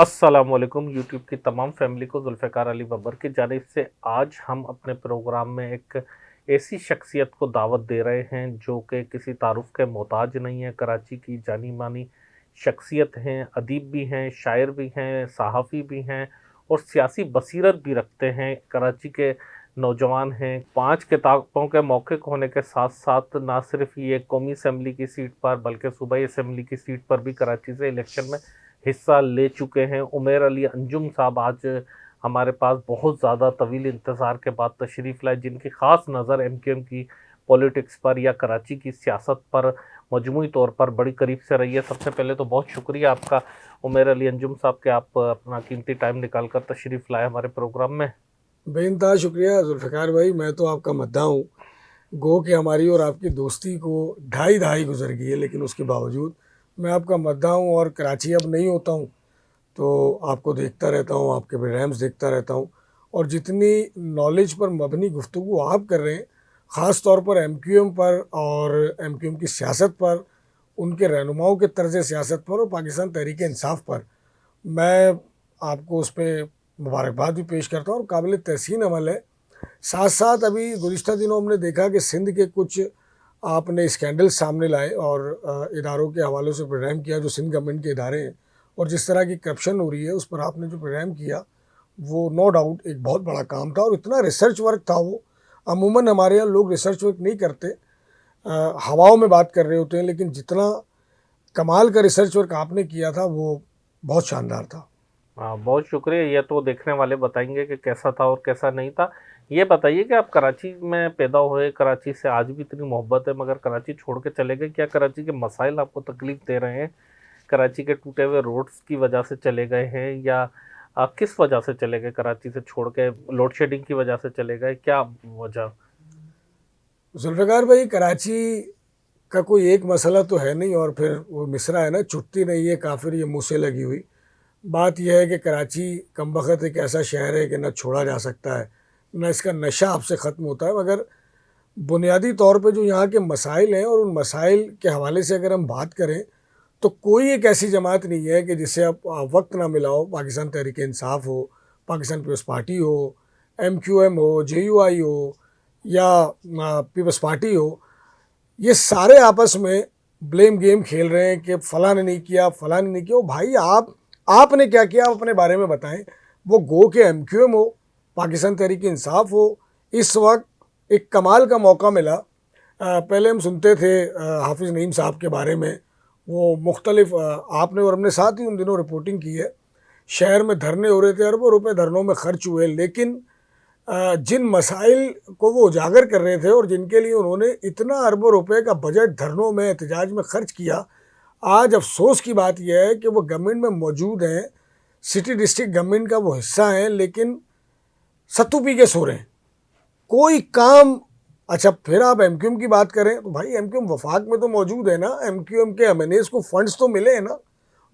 अस्सलामुअलैकुम यूट्यूब की तमाम फैमिली को जुल्फ़िकार अली बब्बर की जानिब से आज हम अपने प्रोग्राम में एक ऐसी शख्सियत को दावत दे रहे हैं जो कि किसी तारुफ के मोहताज नहीं है। कराची की जानी मानी शख्सियत हैं, अदीब भी हैं, शायर भी हैं, सहाफ़ी भी हैं और सियासी बसीरत भी रखते हैं। कराची के नौजवान हैं। 5 किताबों के मौक़िक़ होने के साथ साथ ना सिर्फ ये कौमी असम्बली की सीट पर बल्कि सूबाई असम्बली की सीट पर भी कराची से इलेक्शन में हिस्सा ले चुके हैं। उमैर अली अंजुम साहब आज हमारे पास बहुत ज़्यादा तवील इंतज़ार के बाद तशरीफ़ लाए, जिनकी ख़ास नज़र एमक्यूएम की पॉलिटिक्स पर या कराची की सियासत पर मजमूई तौर पर बड़ी करीब से रही है। सबसे पहले तो बहुत शुक्रिया आपका उमैर अली अंजुम साहब कि आप अपना कीमती टाइम निकाल कर तशरीफ़ लाए हमारे प्रोग्राम में। बेइंतहा शुक्रिया जुल्फ़िकार भाई, मैं तो आपका मद्दाह हूँ। गो कि हमारी और आपकी दोस्ती को ढाई दहाई गुजर गई है, लेकिन उसके बावजूद मैं आपका मद्दाह हूँ और कराची अब नहीं होता हूँ तो आपको देखता रहता हूँ, आपके प्रोग्राम्स देखता रहता हूँ। और जितनी नॉलेज पर मबनी गुफ्तगू आप कर रहे हैं, ख़ास तौर पर एमक्यूएम पर और एमक्यूएम की सियासत पर, उनके रहनुमाओं के तर्ज़ सियासत पर और पाकिस्तान तहरीक इंसाफ पर, मैं आपको उस पर मुबारकबाद भी पेश करता हूँ और काबिल तहसीन अमल है। साथ साथ अभी गुज़िश्ता दिनों हमने देखा कि सिंध के कुछ आपने स्कैंडल सामने लाए और इदारों के हवालों से प्रोग्राम किया जो सिंध गवर्नमेंट के इदारे हैं, और जिस तरह की करप्शन हो रही है उस पर आपने जो प्रोग्राम किया वो नो डाउट एक बहुत बड़ा काम था और इतना रिसर्च वर्क था वो। अमूमन हमारे यहाँ लोग रिसर्च वर्क नहीं करते, हवाओं में बात कर रहे होते हैं, लेकिन जितना कमाल का रिसर्च वर्क आपने किया था वो बहुत शानदार था। हाँ, बहुत शुक्रिया। ये तो देखने वाले बताएंगे कि कैसा था और कैसा नहीं था। ये बताइए कि आप कराची में पैदा हुए, कराची से आज भी इतनी मोहब्बत है, मगर कराची छोड़ के चले गए। क्या कराची के मसाइल आपको तकलीफ़ दे रहे हैं? कराची के टूटे हुए रोड्स की वजह से चले गए हैं या किस वजह से चले गए कराची से छोड़ के? लोड शेडिंग की वजह से चले गए, क्या वजह? जुल्फ़िकार भाई, कराची का कोई एक मसला तो है नहीं, और फिर वो मिसरा है ना, छुट्टी नहीं है काफिर ये मुँह से लगी हुई। बात यह है कि कराची कमबख्त एक ऐसा शहर है कि न छोड़ा जा सकता है, न इसका नशा आपसे ख़त्म होता है। मगर बुनियादी तौर पे जो यहाँ के मसाइल हैं और उन मसाइल के हवाले से अगर हम बात करें तो कोई एक ऐसी जमात नहीं है कि जिससे आप वक्त ना मिला हो। पाकिस्तान तहरीक इंसाफ हो, पाकिस्तान पीपल्स पार्टी हो, एमक्यूएम हो, जेयूआई हो या पीपल्स पार्टी हो, ये सारे आपस में ब्लेम गेम खेल रहे हैं कि फ़लाँ ने नहीं किया, फ़लाँ ने नहीं किया। ओ भाई, आपने क्या किया, आप अपने बारे में बताएं। वो गो के एमक्यूएम हो, पाकिस्तान तहरीक इंसाफ हो, इस वक्त एक कमाल का मौका मिला। पहले हम सुनते थे हाफिज़ नईम साहब के बारे में, वो मुख्तलिफ आपने और हमने साथ ही उन दिनों रिपोर्टिंग की है। शहर में धरने हो रहे थे, अरबों रुपए धरनों में खर्च हुए, लेकिन जिन मसाइल को वो उजागर कर रहे थे और जिनके लिए उन्होंने इतना अरबों रुपए का बजट धरनों में एहतजाज में खर्च किया, आज अफसोस की बात यह है कि वो गवर्नमेंट में मौजूद हैं, सिटी डिस्ट्रिक्ट गवर्नमेंट का वो हिस्सा हैं, लेकिन सत्तू पी के सो रहे हैं, कोई काम। अच्छा, फिर आप एमक्यूएम की बात करें तो भाई एमक्यूएम वफाक में तो मौजूद है ना, एमक्यूएम के एमएनएस को फंड्स तो मिले हैं ना,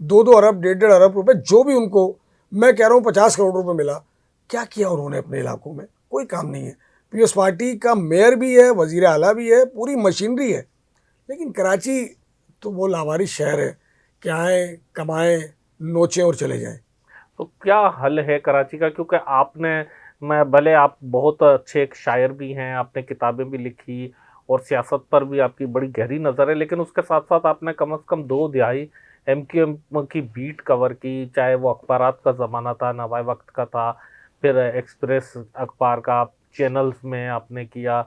2-2 अरब 1.5-1.5 अरब रुपए जो भी उनको, मैं कह रहा हूँ 50 करोड़ रुपए मिला। क्या किया उन्होंने अपने इलाकों में? कोई काम नहीं है। पीपल्स पार्टी का मेयर भी है, वजीर आला भी है, पूरी मशीनरी है, लेकिन कराची तो वो लावारिस शहर है कि आएँ कमाएँ नोचें और चले जाएँ। तो क्या हल है कराची का? क्योंकि आपने, मैं भले आप बहुत अच्छे एक शायर भी हैं, आपने किताबें भी लिखी और सियासत पर भी आपकी बड़ी गहरी नज़र है, लेकिन उसके साथ साथ आपने कम से कम 2 दिहाई एमक्यूएम की बीट कवर की, चाहे वो अखबारात का ज़माना था, नवाए वक्त का था, फिर एक्सप्रेस अखबार का चैनल्स में आपने किया,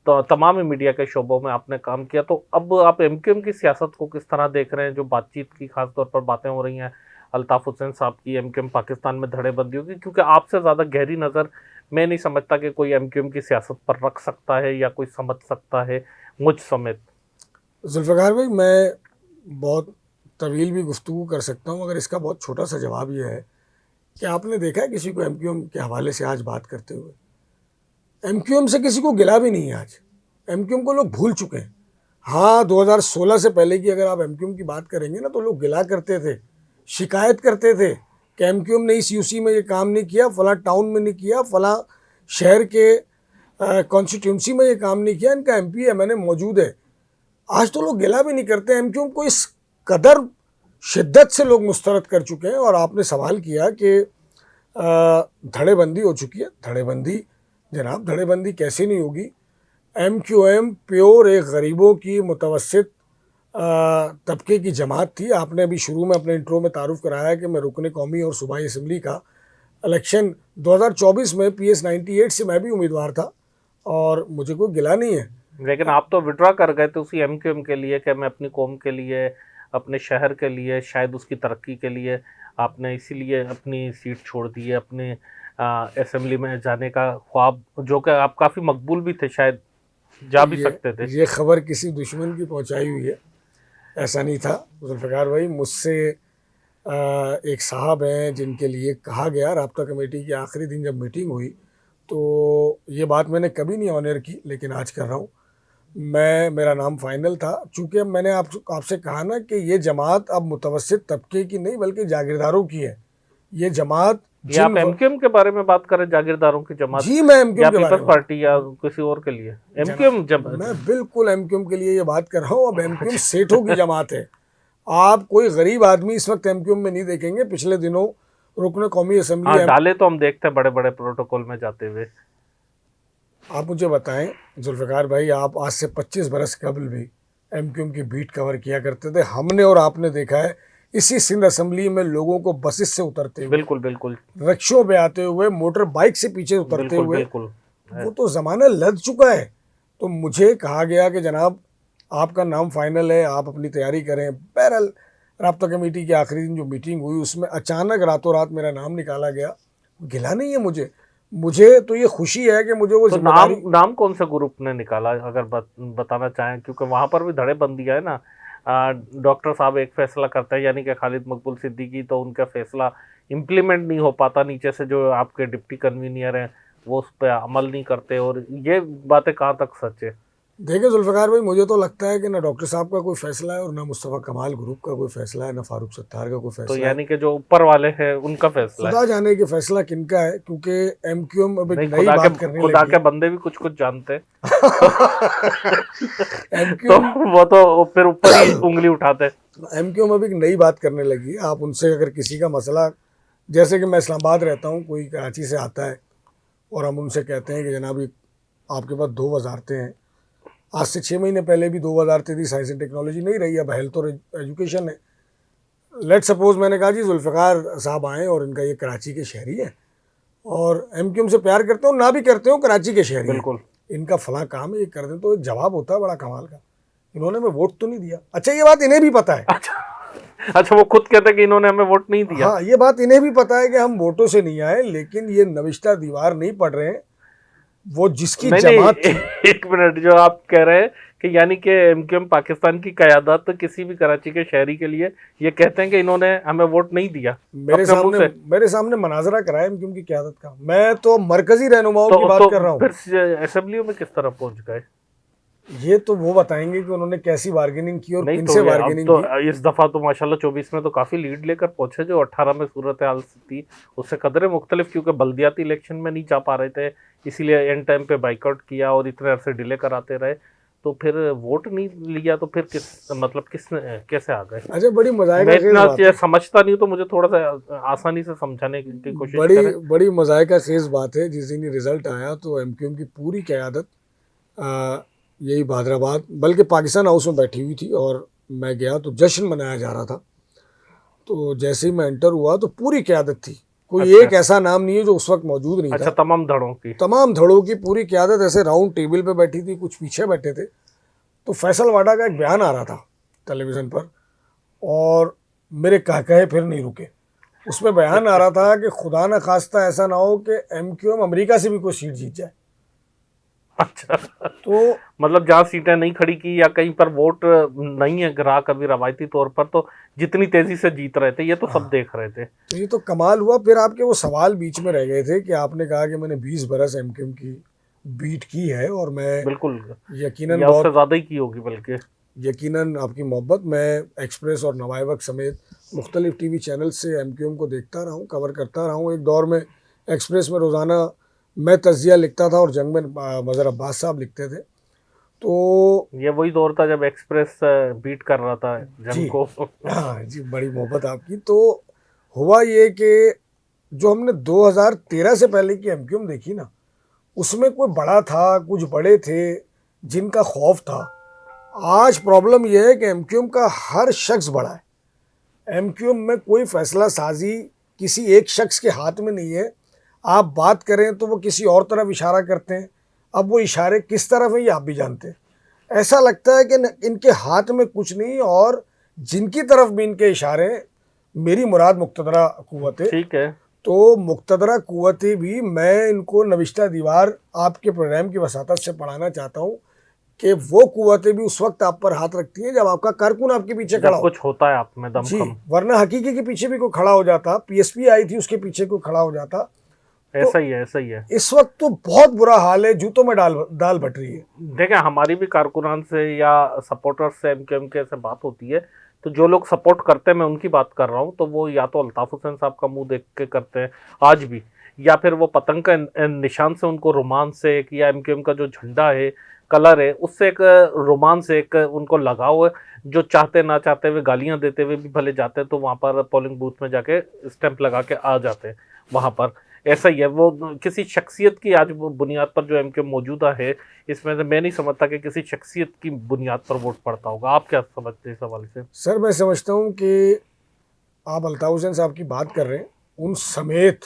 तो तमाम मीडिया के शोबों में आपने काम किया। तो अब आप एमक्यूएम की सियासत को किस तरह देख रहे हैं? जो बातचीत की खास तौर पर बातें हो रही हैं अल्ताफ़ हुसैन साहब की एमक्यूएम पाकिस्तान में धड़ेबंदी होगी, क्योंकि आपसे ज़्यादा गहरी नज़र मैं नहीं समझता कि कोई एमक्यूएम की सियासत पर रख सकता है या कोई समझ सकता है, मुझ समेत। जुल्फ़िकार भाई, मैं बहुत तवील भी गुफ्तगू कर सकता हूँ, मगर इसका बहुत छोटा सा जवाब यह है कि आपने देखा है किसी को एमक्यूएम के हवाले से आज बात करते हुए? एमक्यूएम से किसी को गिला भी नहीं है आज। एमक्यूएम को लोग भूल चुके हैं। हाँ, 2016 से पहले की अगर आप एमक्यूएम की बात करेंगे ना, तो लोग गिला करते थे, शिकायत करते थे कि एमक्यूएम ने इस यूसी में ये काम नहीं किया, फलां टाउन में नहीं किया, फलां शहर के कॉन्स्टिट्यूंसी में ये काम नहीं किया, इनका एमपी एमएनए मौजूद है। आज तो लोग गिला भी नहीं करते। एमक्यूएम को इस कदर शिद्दत से लोग मुस्तरद कर चुके हैं। और आपने सवाल किया कि धड़ेबंदी हो चुकी है। धड़ेबंदी जनाब, धड़ेबंदी कैसी नहीं होगी। MQM प्योर एक गरीबों की मुतवस्सित तबके की जमात थी। आपने अभी शुरू में अपने इंट्रो में तारुफ कराया कि मैं रुकन कौमी और सूबाई असम्बली का इलेक्शन 2024 में PS 98 से मैं भी उम्मीदवार था और मुझे कोई गिला नहीं है। लेकिन आप तो विड्रॉ कर गए थे उसी MQM के लिए कि मैं अपनी कौम के लिए, अपने शहर के लिए, शायद उसकी तरक्की के लिए आपने इसीलिए अपनी सीट छोड़ दी है, अपने असेंबली में जाने का ख्वाब, जो कि आप काफ़ी मकबूल भी थे, शायद जा भी सकते थे। ये खबर किसी दुश्मन की पहुंचाई हुई है, ऐसा नहीं था जुल्फ़िकार भाई। मुझसे एक साहब हैं जिनके लिए कहा गया, राब्ता कमेटी की आखिरी दिन जब मीटिंग हुई तो ये बात मैंने कभी नहीं ऑनर की, लेकिन आज कर रहा हूँ। मेरा नाम फाइनल था, चूँकि मैंने आपसे कहा ना कि ये जमात अब मुतवस्सित तबके की नहीं बल्कि जागीरदारों की है। ये जमात या आप MQM के बारे में बात करें, जागीरदारों की जमात? जी, मैं MQM या के बारे पीपल्स में, पार्टी या किसी और के लिए? MQM जब मैं बिल्कुल MQM के लिए ये बात कर रहा हूँ। अब MQM सेठों की जमात है। आप कोई गरीब आदमी इस वक्त MQM में नहीं देखेंगे। पिछले दिनों रुकन कौमी असम्बली डाले तो हम देखते हैं बड़े बड़े प्रोटोकॉल में जाते हुए। आप मुझे बताएं जुल्फ़िकार भाई, आप आज से 25 बरस कबल भी MQM की बीट कवर किया करते थे। हमने और आपने देखा है इसी सिंध असम्बली में लोगों को बसेस से उतरते हुए, बिल्कुल बिल्कुल, रिक्शों पे आते हुए, मोटर बाइक से पीछे उतरते हुए। बिल्कुल, वो तो ज़माना लग चुका है। तो मुझे कहा गया कि जनाब आपका नाम फाइनल है, आप अपनी तैयारी करें। बहरहाल राब्ता कमेटी की आखिरी दिन जो मीटिंग हुई उसमें अचानक रातों रात मेरा नाम निकाला गया। गिला नहीं है मुझे तो ये खुशी है कि मुझे वो तो नाम कौन से ग्रुप ने निकाला, अगर बताना चाहें? क्योंकि वहाँ पर भी धड़ेबंदियाँ है ना। डॉक्टर साहब एक फैसला करते हैं, यानी कि खालिद मकबूल सिद्दीकी, तो उनका फैसला इम्प्लीमेंट नहीं हो पाता। नीचे से जो आपके डिप्टी कन्वीनियर हैं वो उस पर अमल नहीं करते। और ये बातें कहाँ तक सच है? देखिए जुल्फ़िकार भाई, मुझे तो लगता है कि ना डॉक्टर साहब का कोई फैसला है और ना मुस्तफ़ा कमाल ग्रुप का कोई फैसला है, ना फारूक सत्तार का कोई फैसला तो है। यानी कि जो ऊपर वाले हैं उनका फैसला है। खुदा जाने कि फैसला किनका है, क्योंकि MQM अब एक नहीं, नई बात करने खुदा लगी के बंदे भी कुछ जानते हैं। तो MQM वो तो फिर ऊपर ही उंगली उठाते हैं। MQM अब एक नई बात करने लगी। आप उनसे अगर किसी का मसला, जैसे कि मैं इस्लामाबाद रहता हूँ, कोई कराची से आता है और हम उनसे कहते हैं कि जनाब आपके पास 2 वजारतें हैं। आज से 6 महीने पहले भी 2 वजारतें थी, साइंस एंड टेक्नोलॉजी नहीं रही, अब हेल्थ और एजुकेशन है। लेट सपोज मैंने कहा जी जुल्फ़िकार साहब आएँ और इनका ये कराची के शहरी है और MQM से प्यार करते हो ना भी करते हो, कराची के शहरी बिल्कुल, इनका फला काम है, ये कर दें। तो एक जवाब होता है बड़ा कमाल का, इन्होंने हमें वोट तो नहीं दिया। अच्छा, ये बात इन्हें भी पता है। अच्छा, वो खुद कहते हैं कि इन्होंने हमें वोट नहीं दिया। हाँ, ये बात इन्हें भी पता है कि हम वोटों से नहीं आए, लेकिन ये नविश्ता दीवार नहीं पढ़ रहे हैं। वो जिसकी जमात थी। एक मिनट, जो आप कह रहे हैं कि यानी कि MQM पाकिस्तान की क़यादत तो किसी भी कराची के शहरी के लिए ये कहते हैं कि इन्होंने हमें वोट नहीं दिया। मेरे सामने मनाजरा कराया MQM की क़यादत का। मैं तो मरकजी रहनुमाओं की बात कर रहा हूँ। फिर असेंबली में किस तरह पहुंच गए? ये तो वो बताएंगे कि उन्होंने कैसी बार्गेनिंग की और नहीं, किनसे बार्गेनिंग की। इस दफ़ा तो माशाल्लाह 24 में तो काफ़ी लीड लेकर पहुंचे। जो 18 में सूरत हाल थी उससे कदरे मुख्तलिफ, क्योंकि बल्दियाती इलेक्शन में नहीं जा पा रहे थे, इसीलिए एंड टाइम पे बाइकआउट किया और इतने अरसे डिले कराते रहे। तो फिर वोट नहीं लिया तो फिर कैसे आ गए? अच्छा, बड़ी मज़ाक़ समझता नहीं तो मुझे थोड़ा सा आसानी से समझाने की कोशिश करें। बड़ी मज़ाक़ खेज़ बात है। जिस दिन रिजल्ट आया तो MQM की पूरी क़यादत यही हैदराबाद, बल्कि पाकिस्तान हाउस में बैठी हुई थी और मैं गया तो जश्न मनाया जा रहा था। तो जैसे ही मैं एंटर हुआ तो पूरी क़यादत थी। कोई एक ऐसा नाम नहीं है जो उस वक्त मौजूद नहीं था। तमाम धड़ों की पूरी क़यादत ऐसे राउंड टेबल पे बैठी थी, कुछ पीछे बैठे थे। तो फैसल वाडा का एक बयान आ रहा था टेलीविज़न पर और मेरे कहे फिर नहीं रुके। उसमें बयान आ रहा था कि खुदा न खास्ता ऐसा ना हो कि MQM अमेरिका से भी कोई सीट जीत जाए। अच्छा, तो मतलब जहाँ सीटें नहीं खड़ी की या कहीं पर वोट नहीं है ग्राहक अभी रवायती तौर पर, तो जितनी तेजी से जीत रहे थे ये तो सब देख रहे थे। तो ये तो कमाल हुआ। फिर आपके वो सवाल बीच में रह गए थे कि आपने कहा कि मैंने 20 बरस MQM की बीट की है और मैं बिल्कुल यकीनन बहुत ज़्यादा ही की होगी, बल्कि यकीनन आपकी मोहब्बत। मैं एक्सप्रेस और नवाए वक्त समेत मुख्तलिफ TV चैनल से MQM को देखता रहा हूँ, कवर करता रहा हूँ। एक दौर में एक्सप्रेस में रोज़ाना मैं तज़िया लिखता था और जंग में मज़हर अब्बास साहब लिखते थे। तो ये वही दौर था जब एक्सप्रेस बीट कर रहा था जी, जंग को। हाँ जी, बड़ी मोहब्बत आपकी। तो हुआ ये कि जो हमने 2013 से पहले की एमक्यूएम देखी ना, उसमें कोई बड़ा था, कुछ बड़े थे जिनका खौफ था। आज प्रॉब्लम यह है कि एमक्यूएम का हर शख्स बड़ा है। एमक्यूएम में कोई फैसला साजी किसी एक शख्स के हाथ में नहीं है। आप बात करें तो वो किसी और तरफ इशारा करते हैं। अब वो इशारे किस तरफ हैं ये आप भी जानते हैं। ऐसा लगता है कि इनके हाथ में कुछ नहीं, और जिनकी तरफ भी इनके इशारे, मेरी मुराद मुक्तदरा कुव्वत है। ठीक है। तो मुक्तदरा कुव्वतें भी मैं इनको नविश्ता दीवार आपके प्रोग्राम की वसातत से पढ़ाना चाहता हूँ कि वो कुव्वतें भी उस वक्त आप पर हाथ रखती हैं जब आपका कारकुन आपके पीछे खड़ा जब हो। कुछ होता है आप में जी, दमखम। वरना हकीकी के पीछे भी कोई खड़ा हो जाता, पीएसपी आई थी उसके पीछे कोई खड़ा हो जाता। तो ऐसा ही है, ऐसा ही है। इस वक्त तो बहुत बुरा हाल है, जूतों में दाल बट रही है। देखें, हमारी भी कारकुनान से या सपोर्टर्स से एमक्यूएम के से बात होती है, तो जो लोग सपोर्ट करते हैं, मैं उनकी बात कर रहा हूँ, तो वो या तो अल्ताफ हुसैन साहब का मुंह देख के करते हैं आज भी, या फिर वो पतंग का निशान से उनको रोमांस से एक, या एमक्यूएम का जो झंडा है कलर है उससे एक रोमांस एक उनको लगाव है, जो चाहते ना चाहते हुए गालियां देते हुए भी भले जाते हैं तो वहाँ पर पोलिंग बूथ में जाके स्टैंप लगा के आ जाते हैं वहाँ पर। ऐसा ही है, वो किसी शख्सियत की आज बुनियाद पर जो एमक्यूएम मौजूदा है, इसमें से मैं नहीं समझता कि किसी शख्सियत की बुनियाद पर वोट पड़ता होगा। आप क्या समझते हैं इस हवाले से? सर मैं समझता हूँ कि आप अल्ताफ हुसैन साहब की बात कर रहे हैं, उन समेत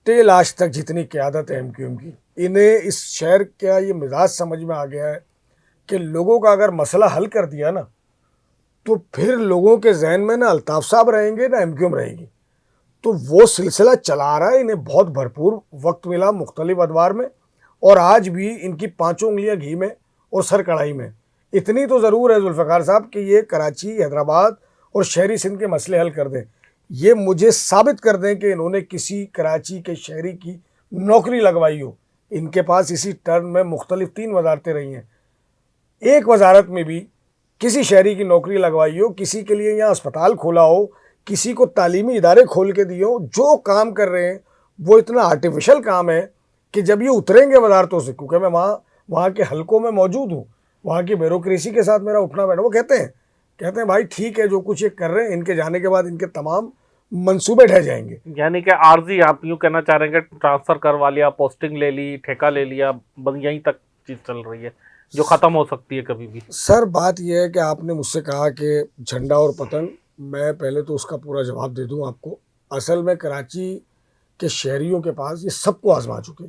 तेल आज तक जितनी क़यादत है एमक्यूएम की, इन्हें इस शहर का ये मिजाज समझ में आ गया है कि लोगों का अगर मसला हल कर दिया ना, तो फिर लोगों के जहन में ना अल्ताफ साहब रहेंगे ना एमक्यूएम रहेगी। तो वो सिलसिला चला रहा है। इन्हें बहुत भरपूर वक्त मिला मुख्तलिफ अदवार में, और आज भी इनकी पाँचों उंगलियां घी में और सर कढ़ाई में। इतनी तो ज़रूर है जुल्फ़िकार साहब कि ये कराची, हैदराबाद और शहरी सिंध के मसले हल कर दें। ये मुझे साबित कर दें कि इन्होंने किसी कराची के शहरी की नौकरी लगवाई हो। इनके पास इसी टर्म में मुख्तलिफ 3 वजारतें रही हैं। एक वजारत में भी किसी शहरी की नौकरी लगवाई हो, किसी के लिए यहाँ अस्पताल खोला हो, किसी को तालीमी इदारे खोल के दिए हो, जो काम कर रहे हैं वो इतना आर्टिफिशियल काम है कि जब ये उतरेंगे वजारतों से, क्योंकि मैं वहाँ के हलकों में मौजूद हूँ, वहाँ की ब्यूरोक्रेसी के साथ मेरा उठना बैठना, वो कहते हैं भाई ठीक है जो कुछ ये कर रहे हैं, इनके जाने के बाद इनके तमाम मंसूबे ढह जाएंगे। यानी कि आर्जी, आप यूँ कहना चाह रहे हैं कि ट्रांसफ़र करवा लिया, पोस्टिंग ले ली, ठेका ले लिया, बस यहीं तक चीज़ चल रही है जो ख़त्म हो सकती है कभी भी। सर बात यह है कि आपने मुझसे कहा कि झंडा और पतंग, मैं पहले तो उसका पूरा जवाब दे दूं आपको। असल में कराची के शहरियों के पास ये सबको आजमा चुके।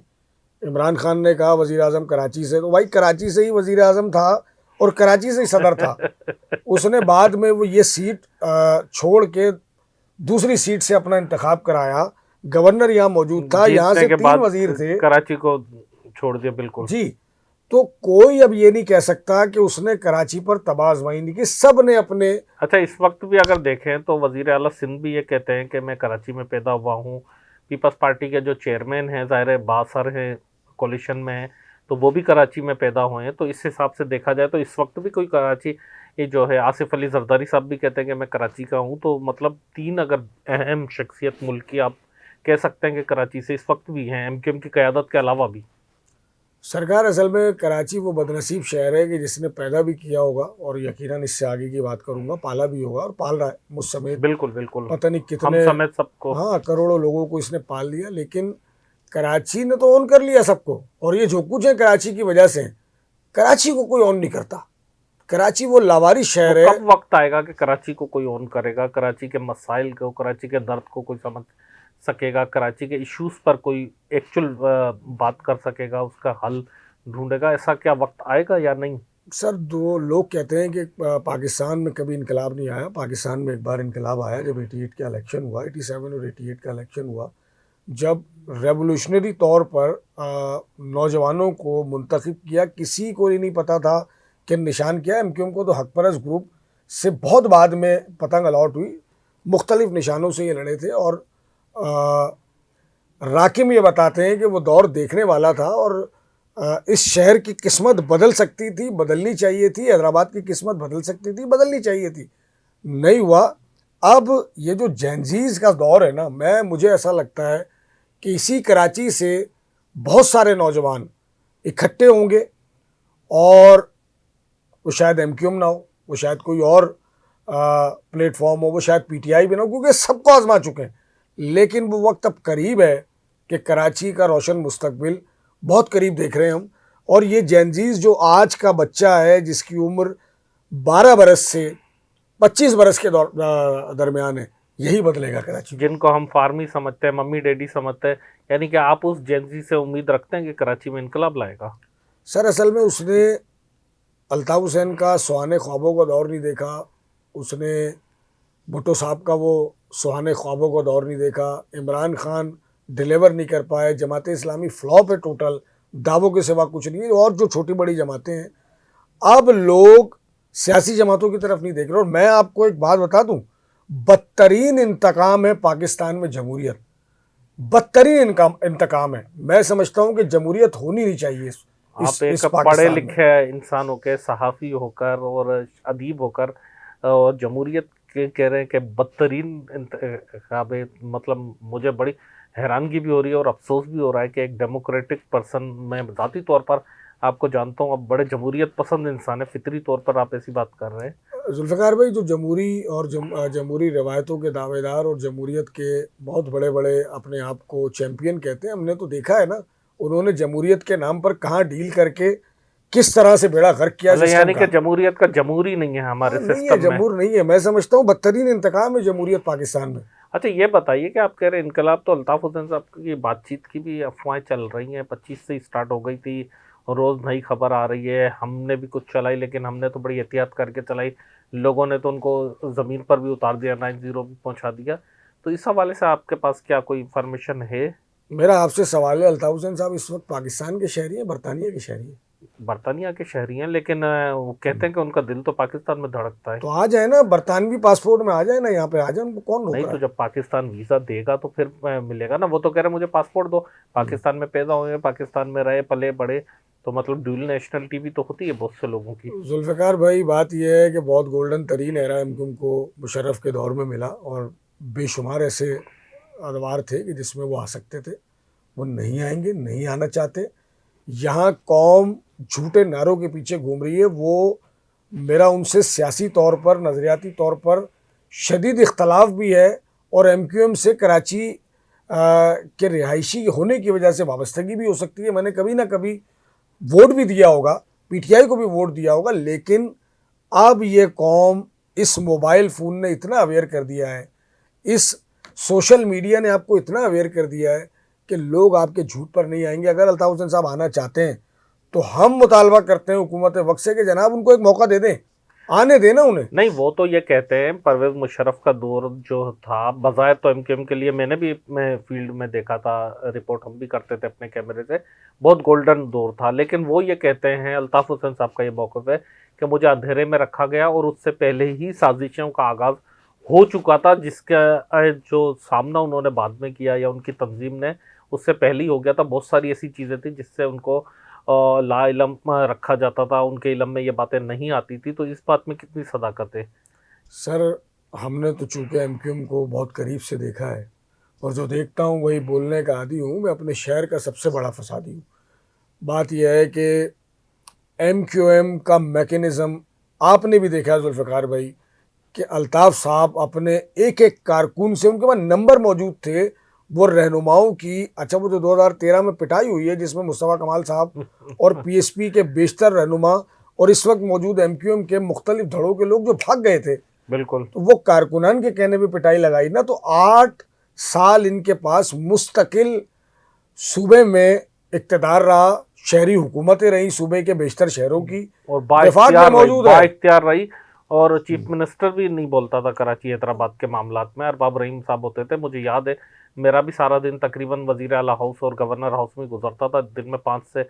इमरान खान ने कहा वज़ीर आज़म कराची से, तो भाई कराची से ही वज़ीर आज़म था और कराची से ही सदर था। उसने बाद में वो ये सीट छोड़ के दूसरी सीट से अपना इंतखाब कराया। गवर्नर यहाँ मौजूद था, यहाँ से 3 वज़ीर थे, कराची को छोड़ दिया। बिल्कुल जी। तो कोई अब ये नहीं कह सकता कि उसने कराची पर तबाह आजमाई नहीं की, सब ने अपने। अच्छा, इस वक्त भी अगर देखें तो वज़ीर आला सिंध भी ये कहते हैं कि मैं कराची में पैदा हुआ हूँ। पीपल्स पार्टी के जो चेयरमैन हैं, ज़ाहिर है बासर हैं, कोलिशन में हैं, तो वो भी कराची में पैदा हुए हैं। तो इस हिसाब से देखा जाए तो इस वक्त भी कोई कराची, ये जो है आसिफ अली जरदारी साहब भी कहते हैं कि मैं कराची का हूँ। तो मतलब 3 अगर अहम शख्सियत मुल्क की आप कह सकते हैं कि कराची से इस वक्त भी हैं, एमक्यूएम की क़यादत के अलावा भी। सरकार असल में कराची वो बदनसीब शहर है कि जिसने पैदा भी किया होगा, और यकीनन इससे आगे की बात करूंगा पाला भी होगा और पाल रहा है मुझ समेत। बिल्कुल बिल्कुल, पता नहीं कितने, हम समेत सबको। हाँ, करोड़ों लोगों को इसने पाल लिया। लेकिन कराची ने तो ऑन कर लिया सबको, और ये जो कुछ है कराची की वजह से। कराची को कोई ऑन नहीं करता। कराची वो लावारिस शहर है। कब वक्त आएगा कि कराची को कोई ऑन करेगा, कराची के मसाइल को, कराची के दर्द को कोई समझ सकेगा, कराची के इश्यूज पर कोई एक्चुअल बात कर सकेगा, उसका हल ढूंढेगा? ऐसा क्या वक्त आएगा या नहीं? सर 2 लोग कहते हैं कि पाकिस्तान में कभी इनकलाब नहीं आया। पाकिस्तान में एक बार इनकलाब आया जब 88 का इलेक्शन हुआ, 87 और 88 का इलेक्शन हुआ, जब रेवोल्यूशनरी तौर पर नौजवानों को मुंतखब किया। किसी को ही नहीं पता था कि निशान क्या है। एमक्यूएम को तो हकपरस्त ग्रुप से बहुत बाद में पतंग अलॉट हुई, मुख्तलिफ निशानों से ये लड़े थे। और राकिम ये बताते हैं कि वो दौर देखने वाला था, और इस शहर की किस्मत बदल सकती थी, बदलनी चाहिए थी। हैदराबाद की किस्मत बदल सकती थी, बदलनी चाहिए थी, नहीं हुआ। अब ये जो जेनजीज का दौर है ना, मुझे ऐसा लगता है कि इसी कराची से बहुत सारे नौजवान इकट्ठे होंगे और वो शायद एमक्यूएम ना हो, वो शायद कोई और प्लेटफॉर्म हो, वो शायद पीटीआई भी ना हो, क्योंकि सबको आजमा चुके हैं। लेकिन वो वक्त अब करीब है कि कराची का रोशन मुस्तकबिल बहुत करीब देख रहे हैं हम। और ये जेनजीज जो आज का बच्चा है जिसकी उम्र 12 बरस से 25 बरस के दरमियान है, यही बदलेगा कराची। जिनको हम फार्मी समझते हैं, मम्मी डैडी समझते हैं, यानी कि आप उस जेनजी से उम्मीद रखते हैं कि कराची में इनकलाब लाएगा? सर असल में उसने अल्ताफ़ हुसैन का सुहाने ख्वाबों का दौर नहीं देखा, उसने भुट्टो साहब का वो सुहाने ख्वाबों का दौर नहीं देखा, इमरान खान डिलीवर नहीं कर पाए, जमात इस्लामी फ्लॉप है टोटल, दावों के सिवा कुछ नहीं है, और जो छोटी बड़ी जमातें हैं। अब लोग सियासी जमातों की तरफ नहीं देख रहे। और मैं आपको एक बात बता दूं, बदतरीन इंतकाम है पाकिस्तान में जमहूरियत, बदतरीन इंतकाम है। मैं समझता हूं कि जमहूरियत होनी नहीं चाहिए आप एक इस पढ़े पाकिस्तान में। लिखे इंसान होकर, सहाफ़ी होकर और अदीब होकर और जमहूरियत के कह रहे हैं कि बदतरीन इंतखाब है, मतलब मुझे बड़ी हैरानगी भी हो रही है और अफसोस भी हो रहा है कि एक डेमोक्रेटिक पर्सन, मैं ज़ाती तौर पर आपको जानता हूँ, आप बड़े जमहूरियत पसंद इंसान है, फितरी तौर पर आप ऐसी बात कर रहे हैं। जुल्फ़िकार भाई, जो जमहूरी और जमहूरी रवायतों के दावेदार और जमहूरियत के बहुत बड़े बड़े अपने आप को चैम्पियन कहते हैं, हमने तो देखा है ना उन्होंने जमहूरियत के नाम पर कहाँ डील करके किस तरह से बेड़ा गर्क किया मतलब सिस्टम यानी कि का। जमहूरियत का जमहूरी नहीं है हमारे नहीं है, सिस्टम में। जमहूर नहीं है। मैं समझता हूँ बदतरीन इंतकाम है जमहूरियत पाकिस्तान में। अच्छा, ये बताइए कि आप कह रहे हैं इनकलाब, तो अल्ताफ़ हुसैन साहब की बातचीत की भी अफवाहें चल रही हैं, 25 से स्टार्ट हो गई थी, रोज़ नई खबर आ रही है, हमने भी कुछ चलाई लेकिन हमने तो बड़ी एहतियात करके चलाई, लोगों ने तो उनको ज़मीन पर भी उतार दिया, 90 भी पहुंचा दिया। तो इस हवाले से आपके पास क्या कोई इन्फॉर्मेशन है? मेरा आपसे सवाल है, अल्ताफ़ हुसैन साहब इस वक्त पाकिस्तान के शहरी हैं, बरतानिया के शहरी हैं? बरतानिया के शहरी हैं, लेकिन वो कहते हैं कि उनका दिल तो पाकिस्तान में धड़कता है। तो आ जाए ना, बरतानवी पासपोर्ट में आ जाए ना, यहाँ पे आ जाए, उनको कौन रोक नहीं, रहा तो है? जब पाकिस्तान वीज़ा देगा तो फिर मिलेगा ना। वो तो कह रहे मुझे पासपोर्ट दो, पाकिस्तान में पैदा हुए, पाकिस्तान में रहे पले बड़े, तो मतलब ड्यूल नेशनलिटी भी तो होती है बहुत से लोगों की। जुल्फ़िकार भाई, बात यह है कि बहुत गोल्डन तरीन एरा एमक्यूम को मुशर्रफ के दौर में मिला और बेशुमार ऐसे अदवार थे कि जिसमें वो आ सकते थे, वो नहीं आएंगे, नहीं आना चाहते। यहाँ कौम झूठे नारों के पीछे घूम रही है। वो मेरा उनसे सियासी तौर पर, नज़रियाती तौर पर शदीद इख्तलाफ भी है, और एमक्यूएम से कराची के रिहायशी होने की वजह से वाबस्तगी भी हो सकती है। मैंने कभी ना कभी वोट भी दिया होगा, पीटीआई को भी वोट दिया होगा, लेकिन अब ये कौम, इस मोबाइल फ़ोन ने इतना अवेयर कर दिया है, इस सोशल मीडिया ने आपको इतना अवेयर कर दिया है कि लोग आपके झूठ पर नहीं आएंगे। अगर अल्ताफ़ हुसैन साहब आना चाहते हैं तो हम मुतालबा करते हैं हुकूमत वक्त से कि जनाब उनको एक मौका दे दें, आने देना उन्हें। नहीं, वो तो ये कहते हैं परवेज मुशर्रफ का दौर जो था, बजाय तो एमकेएम के लिए, मैंने भी मैं फील्ड में देखा था, रिपोर्ट हम भी करते थे अपने कैमरे से, बहुत गोल्डन दौर था। लेकिन वो ये कहते हैं, अल्ताफ़ हुसैन साहब का ये मौक़िफ़ है कि मुझे अंधेरे में रखा गया और उससे पहले ही साजिशों का आगाज़ हो चुका था, जिसका जो सामना उन्होंने बाद में किया या उनकी तंजीम ने, उससे पहले ही हो गया था। बहुत सारी ऐसी चीज़ें थी जिससे उनको ला इलम रखा जाता था, उनके इलम में ये बातें नहीं आती थी। तो इस बात में कितनी सदाकत है? सर हमने तो चूँकि एमक्यूएम को बहुत करीब से देखा है और जो देखता हूँ वही बोलने का आदी हूँ। मैं अपने शहर का सबसे बड़ा फसादी हूँ। बात यह है कि एमक्यूएम का मैकेनिज़्म आपने भी देखा है जुल्फ़िकार भाई, कि अल्ताफ़ साहब अपने एक एक कारकुन से, उनके पास नंबर मौजूद थे, वो रहनुमाओं की, अच्छा वो जो 2013 में पिटाई हुई है जिसमें मुस्तफ़ा कमाल साहब और पीएसपी के बेशतर रहनुमा और इस वक्त मौजूद एमक्यूएम के मुख्तलिफ धड़ों के लोग जो भाग गए थे, बिल्कुल। तो वो कारकुनान के कहने पे पिटाई लगाई ना, तो 8 साल इनके पास मुस्तकिल सूबे में इक़्तिदार रहा, शहरी हुकूमतें रहीं सूबे के बेशतर शहरों की, और वफाक में मौजूद है। बाइख्तियार रही, और चीफ मिनिस्टर भी नहीं बोलता था कराची हैदराबाद के मामलात में, अरबाब रहीम साहब होते थे। मुझे याद है, मेरा भी सारा दिन तकरीबन वज़ीर आला हाउस और गवर्नर हाउस में गुजरता था, दिन में 5 से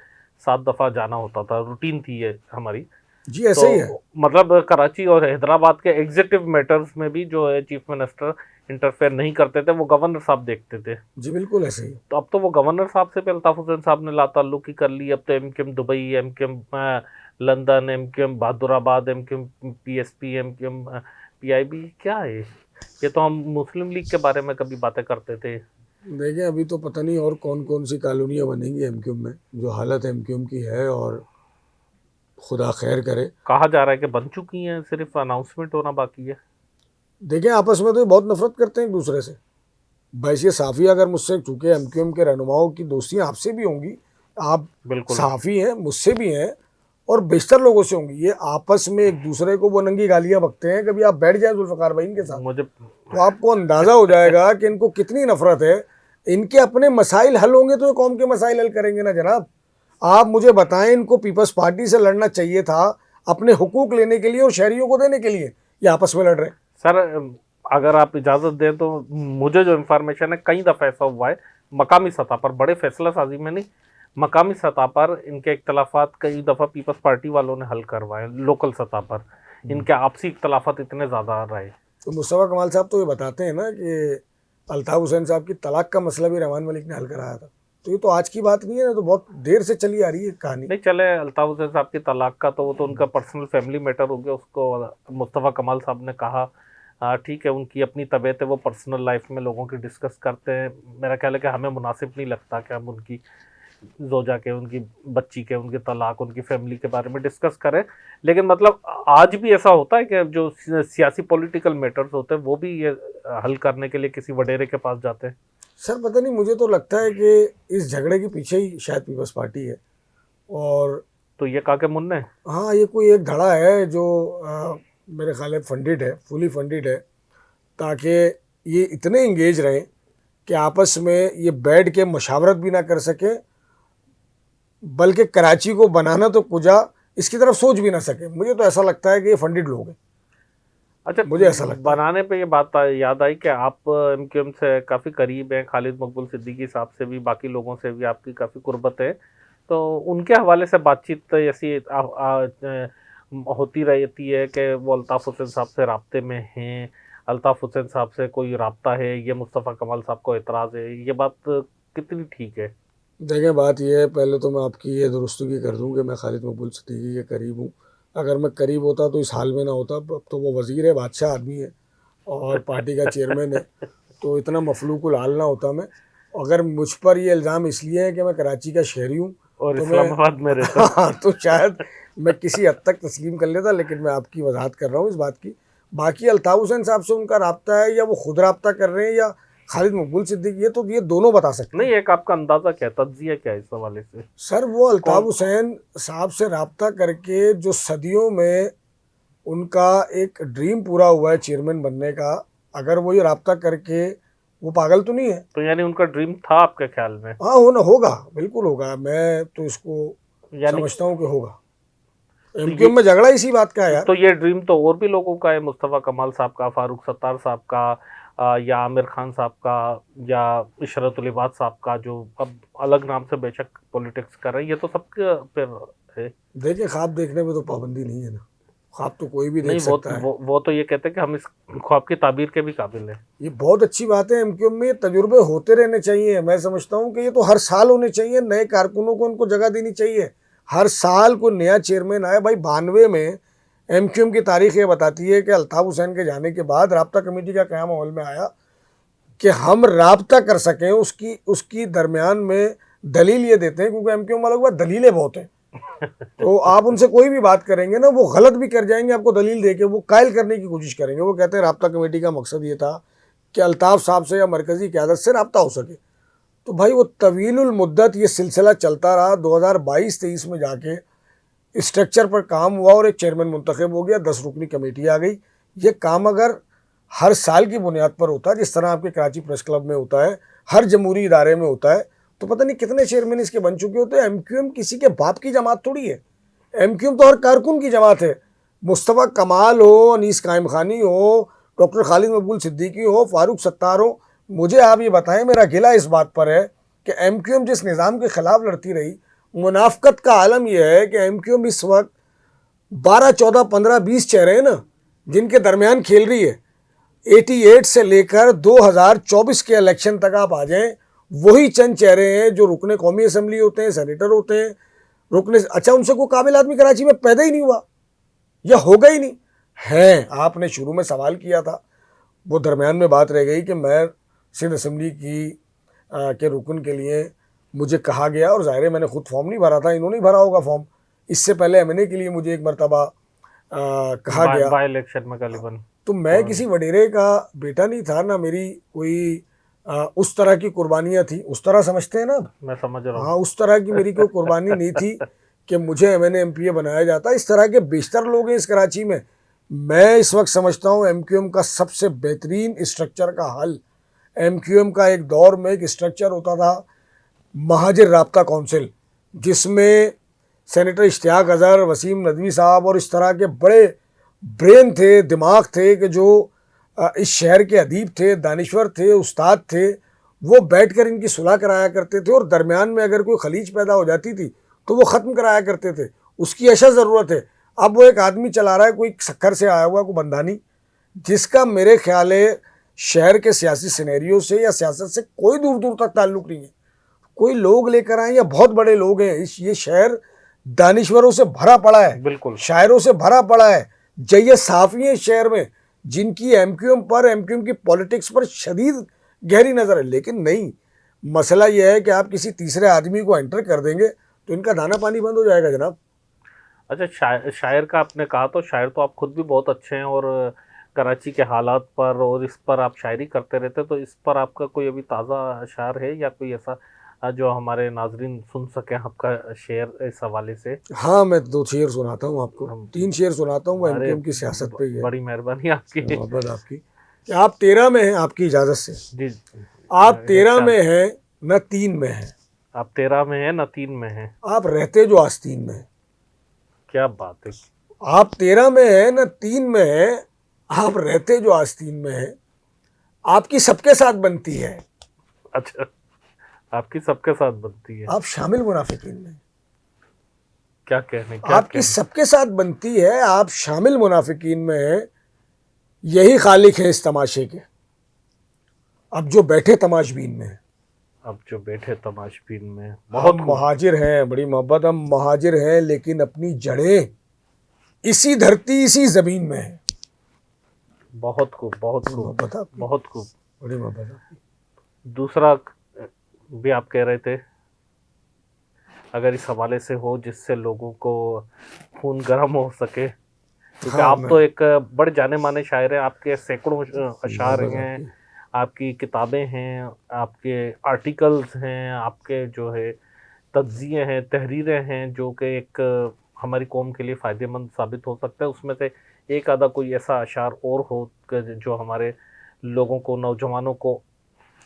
7 दफ़ा जाना होता था, रूटीन थी ये हमारी। जी ऐसे ही है। तो मतलब कराची और हैदराबाद के एग्जीक्यूटिव मैटर्स में भी जो है चीफ मिनिस्टर इंटरफेयर नहीं करते थे, वो गवर्नर साहब देखते थे। जी बिल्कुल ऐसे ही। तो अब तो वो गवर्नर साहब से भी अल्ताफ़ हुसैन साहब ने लाताल्लुकी कर ली। अब तो MQM Dubai, MQM London, MQM Bahadurabad, MQM PSP, MQM PIB, क्या है ये? तो हम मुस्लिम लीग के बारे में कभी बातें करते थे। देखें अभी तो पता नहीं और कौन कौन सी कॉलोनियाँ बनेंगी एमक्यूएम में। जो हालत एमक्यूएम की है और खुदा खैर करे। कहा जा रहा है कि बन चुकी हैं, सिर्फ अनाउंसमेंट होना बाकी है। देखें, आपस में तो ये बहुत नफरत करते हैं एक दूसरे से। वैसे सहाफ़ी अगर मुझसे, चूँकि एमक्यूएम के रहनुमाओं की दोस्तियाँ आपसे भी होंगी, आप बिल्कुल। सहाफ़ी हैं, मुझसे भी हैं और बेशतर लोगों से होंगी, ये आपस में एक दूसरे को वो नंगी गालियाँ बकते हैं। कभी आप बैठ जाएं जुल्फ़िकार भाई इनके साथ, मुझे तो आपको अंदाज़ा हो जाएगा कि इनको कितनी नफरत है। इनके अपने मसाइल हल होंगे तो ये कौम के मसाइल हल करेंगे ना जनाब। आप मुझे बताएं, इनको पीपल्स पार्टी से लड़ना चाहिए था अपने हुकूक लेने के लिए और शहरियों को देने के लिए, ये आपस में लड़ रहे हैं। सर, अगर आप इजाज़त दें तो मुझे जो इन्फॉर्मेशन है, कई दफ़ा ऐसा हुआ है मकामी सतह पर, बड़े फैसला साजी में नहीं, मकामी सतह पर इनके इख्तलाफात कई दफ़ा पीपल्स पार्टी वालों ने हल करवाए। लोकल सतह पर इनके आपसी इख्तलाफात इतने ज़्यादा रहे। तो मुस्तफ़ा कमाल साहब तो ये बताते हैं ना कि अल्ताफ़ हुसैन साहब की तलाक का मसला भी रहमान मलिक ने हल कराया था। तो ये तो आज की बात नहीं है, तो बहुत देर से चली आ रही है कहानी। नहीं चले, अल्ताफ़ हुसैन साहब की तलाक का तो वो तो उनका पर्सनल फैमिली मैटर हो गया। उसको मुस्तफ़ा कमाल साहब ने कहा ठीक है, उनकी अपनी तबीयत है, वो पर्सनल लाइफ में लोगों की डिस्कस करते हैं। मेरा ख्याल है कि हमें मुनासिब नहीं लगता कि हम उनकी जोजा के, उनकी बच्ची के, उनकी तलाक, उनकी फैमिली के बारे में डिस्कस करें। लेकिन मतलब आज भी ऐसा होता है कि जो सियासी पॉलिटिकल मैटर्स होते हैं वो भी ये हल करने के लिए किसी वडेरे के पास जाते हैं। सर पता नहीं, मुझे तो लगता है कि इस झगड़े के पीछे ही शायद पीपल्स पार्टी है। और तो ये कहा कि मुन्ने, हाँ, ये कोई एक धड़ा है जो मेरे ख्याल है फंडेड है, फुली फंडेड है, ताकि ये इतने इंगेज रहें कि आपस में ये बैठ के मशावरत भी ना कर सके, बल्कि कराची को बनाना तो कुजा इसकी तरफ सोच भी ना सके। मुझे तो ऐसा लगता है कि ये फंडेड लोग हैं। अच्छा, मुझे ऐसा लगता है। बनाने पे ये बात याद आई कि आप एमक्यूएम से काफ़ी करीब हैं, खालिद मकबूल सिद्दीकी साहब से भी, बाकी लोगों से भी आपकी काफ़ी कुर्बत है। तो उनके हवाले से बातचीत ऐसी होती रहती है कि वो अल्ताफ़ हुसैन साहब से राब्ते में हैं, अल्ताफ़ हुसैन साहब से कोई राब्ता है, ये मुस्तफ़ा कमाल साहब को एतराज़ है, ये बात कितनी ठीक है? देखें, बात यह है, पहले तो मैं आपकी ये दुरुस्तगी कर दूं कि मैं खालिद मकबूल सिद्दीकी के करीब हूँ। अगर मैं करीब होता तो इस हाल में ना होता। अब तो वो वज़ीर है, बादशाह आदमी है और पार्टी का चेयरमैन है, तो इतना मफलूकुल हाल ना होता मैं। अगर मुझ पर ये इल्ज़ाम इसलिए है कि मैं कराची का शहरी हूँ और तो मैं इस्लामाबाद में रहता हूँ। हाँ, तो शायद मैं किसी हद तक तस्लीम कर लेता, लेकिन मैं आपकी वजाहत कर रहा हूँ इस बात की। बाकी अल्ताफ़ हुसैन साहब से उनका राब्ता है या वो खुद राब्ता कर रहे हैं या खालिद मकबूल सिद्दीकी, ये तो ये दोनों बता सकते हैं। नहीं, एक आपका अंदाज़ा क्या, तज्जिया क्या है इस हवाले से? सर, वो अल्ताफ़ हुसैन साहब से राब्ता करके जो सदियों में उनका एक ड्रीम पूरा हुआ है चेयरमैन बनने का, अगर वो ये राब्ता करके, वो पागल तो नहीं है। तो यानी उनका ड्रीम था आपके ख्याल में? हाँ, होना होगा, बिल्कुल होगा। मैं तो इसको यानी समझता हूँ कि होगा। तो ये एमक्यूएम में झगड़ा इसी बात का है यार। तो ये ड्रीम तो और भी लोगों का है, मुस्तफ़ा कमाल साहब का, फारूक सत्तार साहब का, या आमिर खान साहब का, या इशरत उल इबाद साहब का, जो अब अलग नाम से बेशक पॉलिटिक्स कर रहे हैं। ये तो सबके फिर है। देखिए, ख्वाब देखने में तो पाबंदी नहीं है ना, ख्वाब तो कोई भी नहीं, देख सकता है। वो तो ये कहते हैं कि हम इस ख्वाब की ताबीर के भी काबिल हैं। ये बहुत अच्छी बात है। एमक्यूएम में ये तजुर्बे होते रहने चाहिए। मैं समझता हूँ कि ये तो हर साल होने चाहिए, नए कारकुनों को उनको जगह देनी चाहिए। हर साल कोई नया चेयरमैन आए। भाई 92 में एमक्यूएम की तारीख ये बताती है कि अल्ताफ़ हुसैन के जाने के बाद राब्ता कमेटी का क़याम अमल में आया कि हम राब्ता कर सकें। उसकी उसकी दरमियान में दलील ये देते हैं, क्योंकि एमक्यूएम वालों के पास दलीलें बहुत हैं। तो आप उनसे कोई भी बात करेंगे ना, वो गलत भी कर जाएंगे, आपको दलील देके वो कायल करने की कोशिश करेंगे। वो कहते हैं राब्ता कमेटी का मकसद ये था कि अल्ताफ़ साहब से या मरकज़ी क़यादत से राब्ता हो सके। तो भाई वो तवीलुल मुद्दत ये सिलसिला चलता रहा। 2022-23 में जाके स्ट्रक्चर पर काम हुआ और एक चेयरमैन मुंतखब हो गया, 10 रुकनी कमेटी आ गई। ये काम अगर हर साल की बुनियाद पर होता है, जिस तरह आपके कराची प्रेस क्लब में होता है, हर जमहूरी इदारे में होता है, तो पता नहीं कितने चेयरमैन इसके बन चुके होते हैं। एमक्यूएम किसी के बाप की जमात थोड़ी है। एमक्यूएम तो हर कारकुन की जमात है। मुस्तफ़ा कमाल हो, अनीस कायम खानी हो, डॉक्टर खालिद मकबूल सिद्दीकी हो, फारूक सत्तार हो, मुझे आप ये बताएं, मेरा गिला इस बात पर है कि एमक्यूएम जिस निज़ाम के ख़िलाफ़ लड़ती रही, मुनाफ़क़त का आलम यह है कि एमक्यूएम इस वक्त 12, 14, 15, 20 चेहरे हैं ना जिनके दरमियान खेल रही है। 88 से लेकर 2024 के इलेक्शन तक आप आ जाएं, वही चंद चेहरे हैं जो रुकने कौमी असम्बली होते हैं, सेनेटर होते हैं, रुकने। अच्छा, उनसे कोई काबिल आदमी कराची में पैदा ही नहीं हुआ या होगा ही नहीं है। आपने शुरू में सवाल किया था, वो दरमियान में बात रह गई कि मैं सिंध असम्बली के रुकन के लिए मुझे कहा गया, और ज़ाहिर है मैंने खुद फॉर्म नहीं भरा था, इन्होंने ही भरा होगा फॉर्म, इससे पहले एमएनए के लिए मुझे एक मरतबा कहा गया। बाय इलेक्शन में गालिबन। तो मैं किसी वडेरे का बेटा नहीं था, ना मेरी कोई उस तरह की कुर्बानियाँ थी, उस तरह समझते हैं ना। मैं समझ रहा हूँ। हाँ, उस तरह की मेरी कोई कुर्बानी नहीं थी कि मुझे एमएनए एमपीए बनाया जाता। इस तरह के बेशतर लोग हैं इस कराची में। मैं इस वक्त समझता हूँ एमक्यूएम का सबसे बेहतरीन स्ट्रक्चर का हल, एमक्यूएम का एक दौर में एक स्ट्रक्चर होता था महाजिर राब्ता काउंसिल, जिसमें सेनेटर इश्तियाक अज़हर, वसीम नदवी साहब और इस तरह के बड़े ब्रेन थे, दिमाग थे कि जो इस शहर के अदीब थे, दानिश्वर थे, उस्ताद थे, वो बैठकर इनकी सुलह कराया करते थे। और दरमियान में अगर कोई खलीज पैदा हो जाती थी तो वो ख़त्म कराया करते थे। उसकी ऐसा ज़रूरत है। अब वो एक आदमी चला रहा है, कोई सक्खर से आया हुआ कोई बंदानी, जिसका मेरे ख्याल है शहर के सियासी सिनेरियो से या सियासत से कोई दूर दूर तक ताल्लुक़ नहीं है। कोई लोग लेकर आए या बहुत बड़े लोग हैं, ये शहर दानिश्वरों से भरा पड़ा है, बिल्कुल शायरों से भरा पड़ा है, जय साफ़ी है इस शहर में, जिनकी एमक्यूएम पर, एमक्यूएम की पॉलिटिक्स पर शदीद गहरी नज़र है। लेकिन नहीं, मसला यह है कि आप किसी तीसरे आदमी को एंटर कर देंगे तो इनका दाना पानी बंद हो जाएगा जनाब। अच्छा, शायर का आपने कहा, तो शायर तो आप खुद भी बहुत अच्छे हैं और कराची के हालात पर और इस पर आप शायरी करते रहते, तो इस पर आपका कोई अभी ताज़ा शायर है या कोई ऐसा जो हमारे नाजरीन सुन सकें आपका शेर इस हवाले से? हाँ, मैं 2 शेर सुनाता हूँ आपको, 3 शेर सुनाता हूँ। वो अरे एमक्यूएम की सियासत पे ही है। बड़ी मेहरबानी आपकी। मोहब्बत आपकी कि आप 13 में हैं, आपकी इजाज़त से। जी, आप 13 में हैं न 3 में हैं। आप 13 में हैं न 3 में हैं। आप रहते जो आस्तीन में हैं। क्या बात है। आप 13 में हैं न 3 में हैं, आप रहते जो आस्तीन में हैं। आपकी सबके साथ बनती है। अच्छा, आपकी सबके साथ बनती है। आप शामिल मुनाफिकीन में। क्या कहने, क्या आपकी सबके साथ बनती है, आप शामिल मुनाफिकीन में हैं। यही खालिक है इस तमाशे के, अब जो बैठे तमाशबीन में। अब जो बैठे तमाशबीन में। हम महाजिर हैं, बड़ी मोहब्बत, हम महाजिर हैं लेकिन अपनी जड़ें इसी धरती, इसी ज़मीन में है। बहुत खूब, बहुत खूब, बहुत खूब, बड़ी मोहब्बत। दूसरा भी आप कह रहे थे, अगर इस हवाले से हो जिससे लोगों को खून गर्म हो सके, क्योंकि आप तो एक बड़े जाने माने शायर हैं, आपके सैकड़ों अशार हैं, आपकी किताबें हैं, आपके आर्टिकल्स हैं, आपके जो है तज्ज़िये हैं, तहरीरें हैं, जो कि एक हमारी कौम के लिए फ़ायदेमंद साबित हो सकता है। उसमें से एक आधा कोई ऐसा अशार और हो जो हमारे लोगों को, नौजवानों को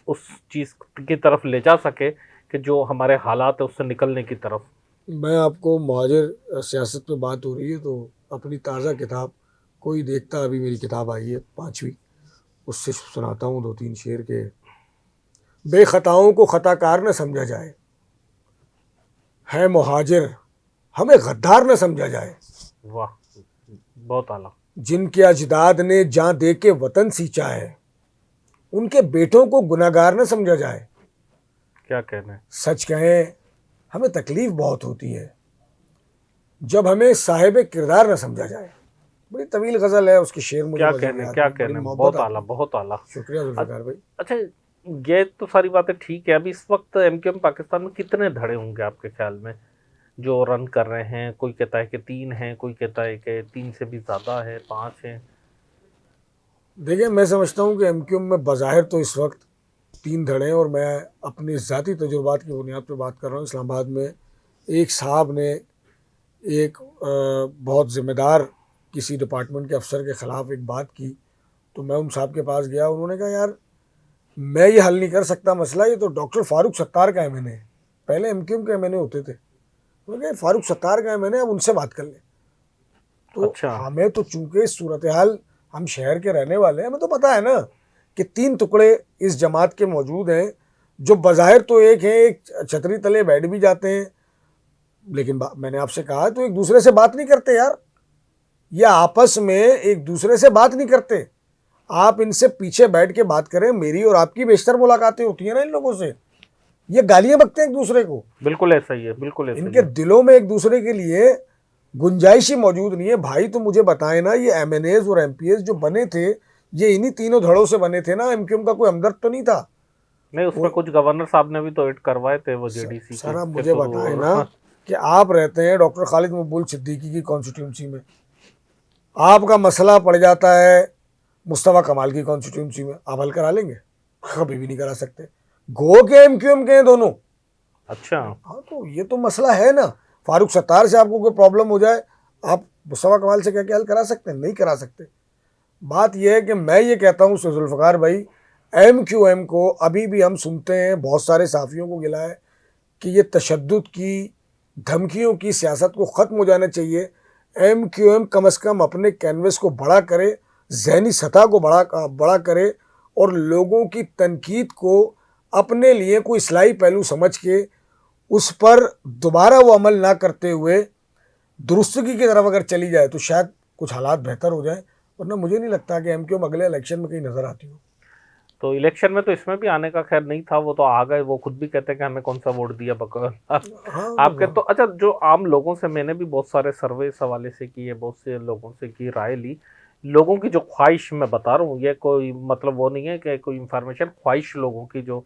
उस चीज़ की तरफ ले जा सके कि जो हमारे हालात है उससे निकलने की तरफ। मैं आपको मुहाजिर सियासत पे बात हो रही है तो अपनी ताज़ा किताब कोई देखता, अभी मेरी किताब आई है 5वीं, उससे सुनाता हूँ 2-3 शेर के। बेखताओं को खताकार न समझा जाए, है मुहाजिर हमें गद्दार न समझा जाए। वाह, बहुत आला। जिनके अजदाद ने जान दे के वतन सींचा है, उनके बेटों को गुनाहगार न समझा जाए। क्या कहना है। सच कहें हमें तकलीफ़ बहुत होती है जब हमें साहिब किरदार न समझा जाए। बड़ी तवील गज़ल है, उसके शेर मुझे क्या कहने, बहुत आला, बहुत आला। शुक्रिया जुल्फ़िकार भाई। अच्छा, ये तो सारी बातें ठीक है। अभी इस वक्त एमक्यूएम पाकिस्तान में कितने धड़े होंगे आपके ख्याल में जो रन कर रहे हैं? कोई कहता है कि 3 हैं, कोई कहता है कि 3 से भी ज़्यादा है, 5 हैं। देखिए, मैं समझता हूँ कि एमक्यूएम में बज़ाहिर तो इस वक्त 3 धड़े हैं, और मैं अपने ज़ाती तजुर्बात की बुनियाद पर बात कर रहा हूँ। इस्लामाबाद में एक साहब ने एक बहुत ज़िम्मेदार किसी डिपार्टमेंट के अफसर के ख़िलाफ़ एक बात की, तो मैं उन साहब के पास गया। उन्होंने कहा, यार मैं ये हल नहीं कर सकता मसला, ये तो डॉक्टर फ़ारूक सत्तार का एमएनए है। पहले एमक्यूएम के एमएनए होते थे। उन्होंने कहा फ़ारूक सत्तार का एमएनए, अब उनसे बात कर लें। तो अच्छा। हमें तो चूँकि सूरत हाल, हम शहर के रहने वाले हैं, हमें तो पता है ना कि 3 टुकड़े इस जमात के मौजूद हैं जो बज़ाहिर तो एक हैं, एक छतरी तले बैठ भी जाते हैं, लेकिन मैंने आपसे कहा तो एक दूसरे से बात नहीं करते यार, या आपस में एक दूसरे से बात नहीं करते। आप इनसे पीछे बैठ के बात करें, मेरी और आपकी बेशतर मुलाकातें होती हैं ना इन लोगों से, ये गालियाँ बकते हैं एक दूसरे को। बिल्कुल ऐसा ही है, बिल्कुल ऐसा। इनके दिलों में एक दूसरे के लिए गुंजाइश ही मौजूद नहीं है। भाई तो मुझे बताए ना, ये एमएनएज और एमपीएस जो बने थे, ये इन्हीं तीनों धड़ों से बने थे ना। एमक्यूएम का कोई हमदर्द तो नहीं था? नहीं, उसमें कुछ गवर्नर साहब ने भी तो एड करवाए थे वो जेडीसी के। सर आप मुझे बताएं ना कि आप रहते हैं डॉक्टर खालिद मकबूल सिद्दीकी की कॉन्स्टिट्यूंसी में, आपका मसला पड़ जाता है मुस्तफ़ा कमाल की कॉन्स्टिट्यूंसी में, आप हल करा लेंगे? कभी भी नहीं करा सकते। गो के MQM के हैं दोनों। अच्छा। हाँ, तो ये तो मसला है ना। फारूक सत्तार से आपको कोई प्रॉब्लम हो जाए, आप मुस्तफ़ा कमाल से क्या क्या हल करा सकते हैं? नहीं करा सकते। बात यह है कि मैं ये कहता हूँ जुल्फ़िकार भाई, MQM को अभी भी हम सुनते हैं, बहुत सारे साफ़ियों को गिला है कि ये तशद्दुद की, धमकियों की सियासत को ख़त्म हो जाना चाहिए। MQM कम से कम अपने कैनवस को बड़ा करे, जहनी सतह को बड़ा करे और लोगों की तनकीद को अपने लिए कोई इस्लाही पहलू समझ के उस पर दोबारा वो अमल ना करते हुए दुरुस्तगी की तरफ अगर चली जाए तो शायद कुछ हालात बेहतर हो जाए। वरना मुझे नहीं लगता कि MQM अगले इलेक्शन में कहीं नज़र आती हो। तो इलेक्शन में तो इसमें भी आने का खैर नहीं था, वो तो आ गए, वो खुद भी कहते हैं कि हमें कौन सा वोट दिया बकवास। हाँ आपके तो अच्छा, जो आम लोगों से मैंने भी बहुत सारे सर्वे इस हवाले से किए, बहुत से लोगों से की राय ली। लोगों की जो ख्वाहिश मैं बता रहा हूँ, ये कोई मतलब वो नहीं है कि कोई इंफॉर्मेशन, ख्वाहिश लोगों की जो